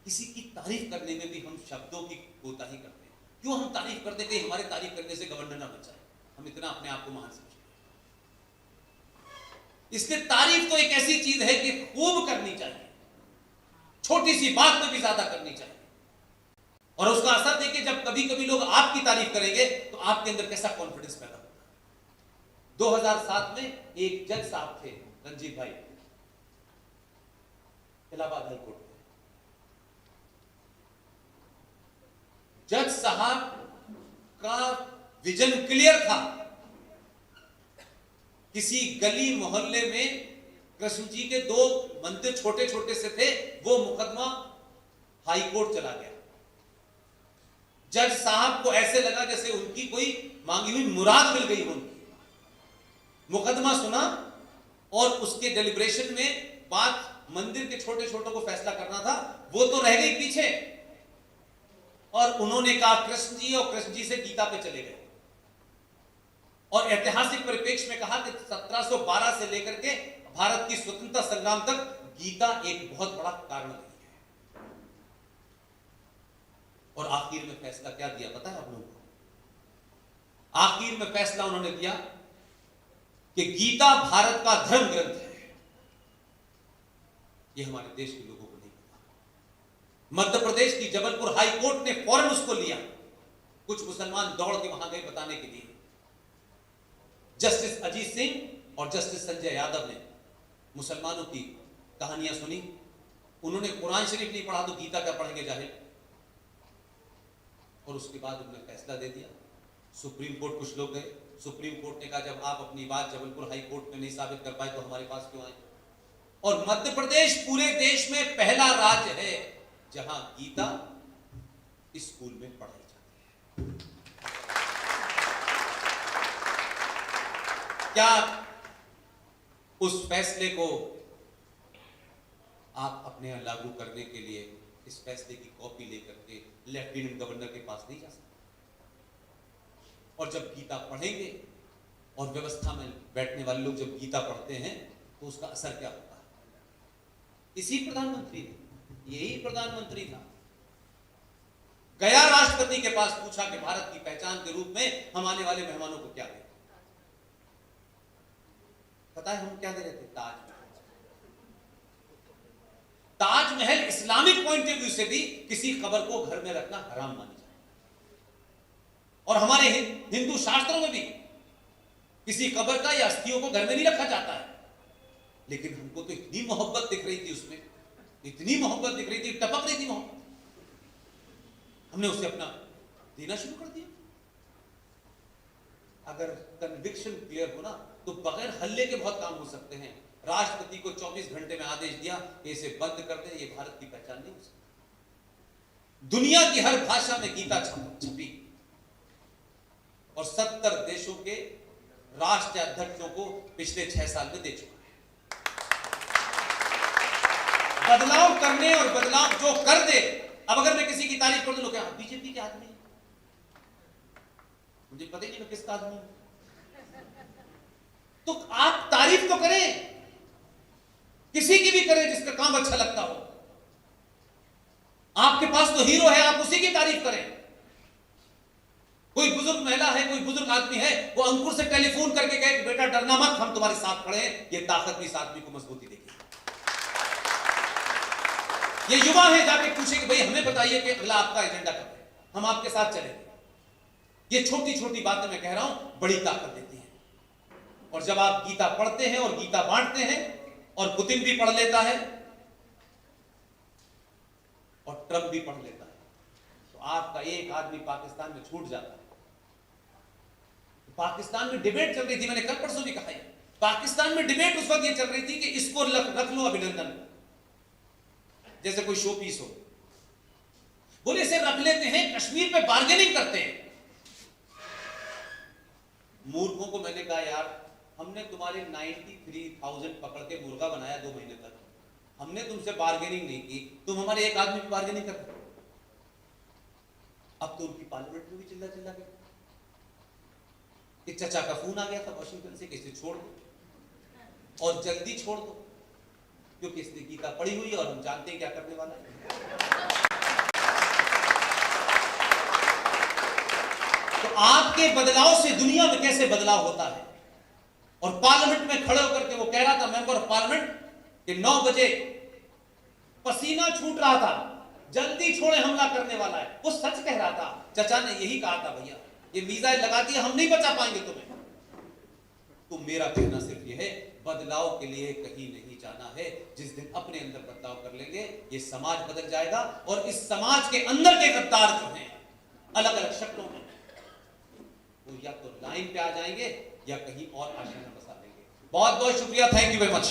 किसी की तारीफ करने में भी हम शब्दों की कोताही करते हैं। क्यों हम तारीफ करते हैं कि हमारे तारीफ करने से गवर्नर ना बन जाए, हम इतना अपने आप को महान समझते हैं। इसलिए तारीफ तो एक ऐसी चीज है कि खूब करनी चाहिए, छोटी सी बात में भी ज्यादा करनी चाहिए, और उसका असर देखिए जब कभी कभी लोग आपकी तारीफ करेंगे तो आपके अंदर कैसा कॉन्फिडेंस पैदा होता है। 2007 में एक जज साहब थे, रंजीत भाई, इलाहाबाद हाई कोर्ट में। जज साहब का विजन क्लियर था। किसी गली मोहल्ले में कृष्ण जी के 2 मंदिर छोटे छोटे से थे, वो मुकदमा हाई कोर्ट चला गया। जज साहब को ऐसे लगा जैसे उनकी कोई मांगी हुई मुराद मिल गई उनकी। मुकदमा सुना और उसके डेलिब्रेशन में बात मंदिर के छोटे छोटों को फैसला करना था, वो तो रह गई पीछे। और उन्होंने कहा कृष्ण जी, और कृष्ण जी से गीता पे चले गए और ऐतिहासिक परिप्रेक्ष्य में कहा कि 1712 से लेकर के भारत की स्वतंत्रता संग्राम तक गीता एक बहुत बड़ा कारण रही है। और आखिर में फैसला क्या दिया पता है आप लोगों को? आखिर में फैसला उन्होंने दिया कि गीता भारत का धर्म ग्रंथ है। यह हमारे देश के लोगों को नहीं पता। मध्य प्रदेश की जबलपुर हाई कोर्ट ने फौरन उसको लिया। कुछ मुसलमान दौड़ के वहां गए बताने के लिए। जस्टिस अजीत सिंह और जस्टिस संजय यादव ने मुसलमानों की कहानियां सुनी। उन्होंने कुरान शरीफ नहीं पढ़ा तो गीता क्या पढ़ेंगे जाहिल। और उसके बाद उन्होंने फैसला दे दिया। सुप्रीम कोर्ट कुछ लोग गए। सुप्रीम कोर्ट ने कहा जब आप अपनी बात जबलपुर हाई कोर्ट में नहीं साबित कर पाए तो हमारे पास क्यों आए। और मध्य प्रदेश पूरे देश में पहला राज्य है जहां गीता स्कूल में पढ़ाई जाती है। क्या उस फैसले को आप अपने यहां लागू करने के लिए इस फैसले की कॉपी लेकर के लेफ्टिनेंट गवर्नर के पास नहीं जा सकते? और जब गीता पढ़ेंगे और व्यवस्था में बैठने वाले लोग जब गीता पढ़ते हैं तो उसका असर क्या होता है? इसी प्रधानमंत्री ने, यही प्रधानमंत्री था, गया राष्ट्रपति के पास, पूछा कि भारत की पहचान के रूप में हम आने वाले मेहमानों को क्या दें। पता है हम क्या दे रहे थे? Taj Mahal Islamic point of view से भी किसी कब्र को घर में रखना हराम माना जाए। और हमारे हिंदू शास्त्रों में भी किसी कब्र का या अस्थियों को घर में नहीं रखा जाता है। लेकिन हमको तो इतनी मोहब्बत दिख रही थी उसमें, इतनी मोहब्बत दिख रही थी, टपक रही थी मोहब्बत, हमने उसे अपना देना शुरू कर दिया। अगर कन्विक्शन क्लियर हो ना तो बगैर हल्ले के बहुत काम हो सकते हैं। राष्ट्रपति को 24 घंटे में आदेश दिया कि इसे बंद कर दे, ये भारत की पहचान नहीं हो सकती। दुनिया की हर भाषा में गीता छपी और 70 देशों के राष्ट्र अध्यक्षों को पिछले 6 साल में दे चुका है। बदलाव करने और बदलाव जो कर दे। अब अगर मैं किसी की तारीफ कर दूं, क्या बीजेपी के आदमी, मुझे पता ही नहीं मैं किसका आदमी हूं, तो आप तारीफ तो करें, किसी की भी करें जिसका काम अच्छा लगता हो। आपके पास तो हीरो है, आप उसी की तारीफ करें। कोई बुजुर्ग महिला है, कोई बुजुर्ग आदमी है, वो अंकुर से टेलीफोन करके कहे कि बेटा डरना मत, हम तुम्हारे साथ खड़े हैं, ये ताकत भी इस आदमी को मजबूती देगी। ये युवा है, जाके पूछे कि भाई हमें बताइए कि अगला आपका एजेंडा कब है, हम आपके साथ चलेंगे। ये छोटी छोटी बातें मैं कह रहा हूं, बड़ी ताकत देती है। और जब आप गीता पढ़ते हैं और गीता बांटते हैं, और पुतिन भी पढ़ लेता है और ट्रंप भी पढ़ लेता है, तो आपका एक आदमी पाकिस्तान में छूट जाता है। पाकिस्तान में डिबेट चल रही थी, मैंने कल परसों भी कहा है, पाकिस्तान में डिबेट उस वक्त ये चल रही थी कि इसको रख लो अभिनंदन, जैसे कोई शो पीस हो। बोले इसे रख लेते हैं, कश्मीर पे बार्गेनिंग करते हैं। मूर्खों को मैंने कहा यार, हमने तुम्हारे 93,000 पकड़ के मुर्गा बनाया 2 महीने तक, हमने तुमसे बार्गेनिंग नहीं की, तुम हमारे एक आदमी की बार्गेनिंग करते। अब तो उनकी पार्लियामेंट में भी चिल्ला चिल्ला के एक चचा का फोन आ गया था वाशिंगटन से, किसी छोड़ दो और जल्दी छोड़ दो, क्योंकि इसने गीता पढ़ी हुई है और हम जानते हैं क्या करने वाला है। तो आपके बदलाव से दुनिया में कैसे बदलाव होता है। और पार्लियामेंट में खड़े होकर के वो कह रहा था, मेंबर ऑफ पार्लियामेंट, कि 9 बजे पसीना छूट रहा था, जल्दी छोड़े हमला करने वाला है। वो सच कह रहा था, चचा ने यही कहा था, भैया ये मिसाइल लगा दिया, हम नहीं बचा पाएंगे तुम्हें। तो मेरा कहना सिर्फ ये है, बदलाव के लिए कहीं नहीं जाना है। जिस दिन अपने अंदर बदलाव कर लेंगे, ये समाज बदल जाएगा। और इस समाज के अंदर के गद्दार जो हैं अलग अलग शक्लों में, वो या तो लाइन पे आ जाएंगे या कहीं और आशंका बसा देंगे। बहुत बहुत शुक्रिया, थैंक यू वेरी मच।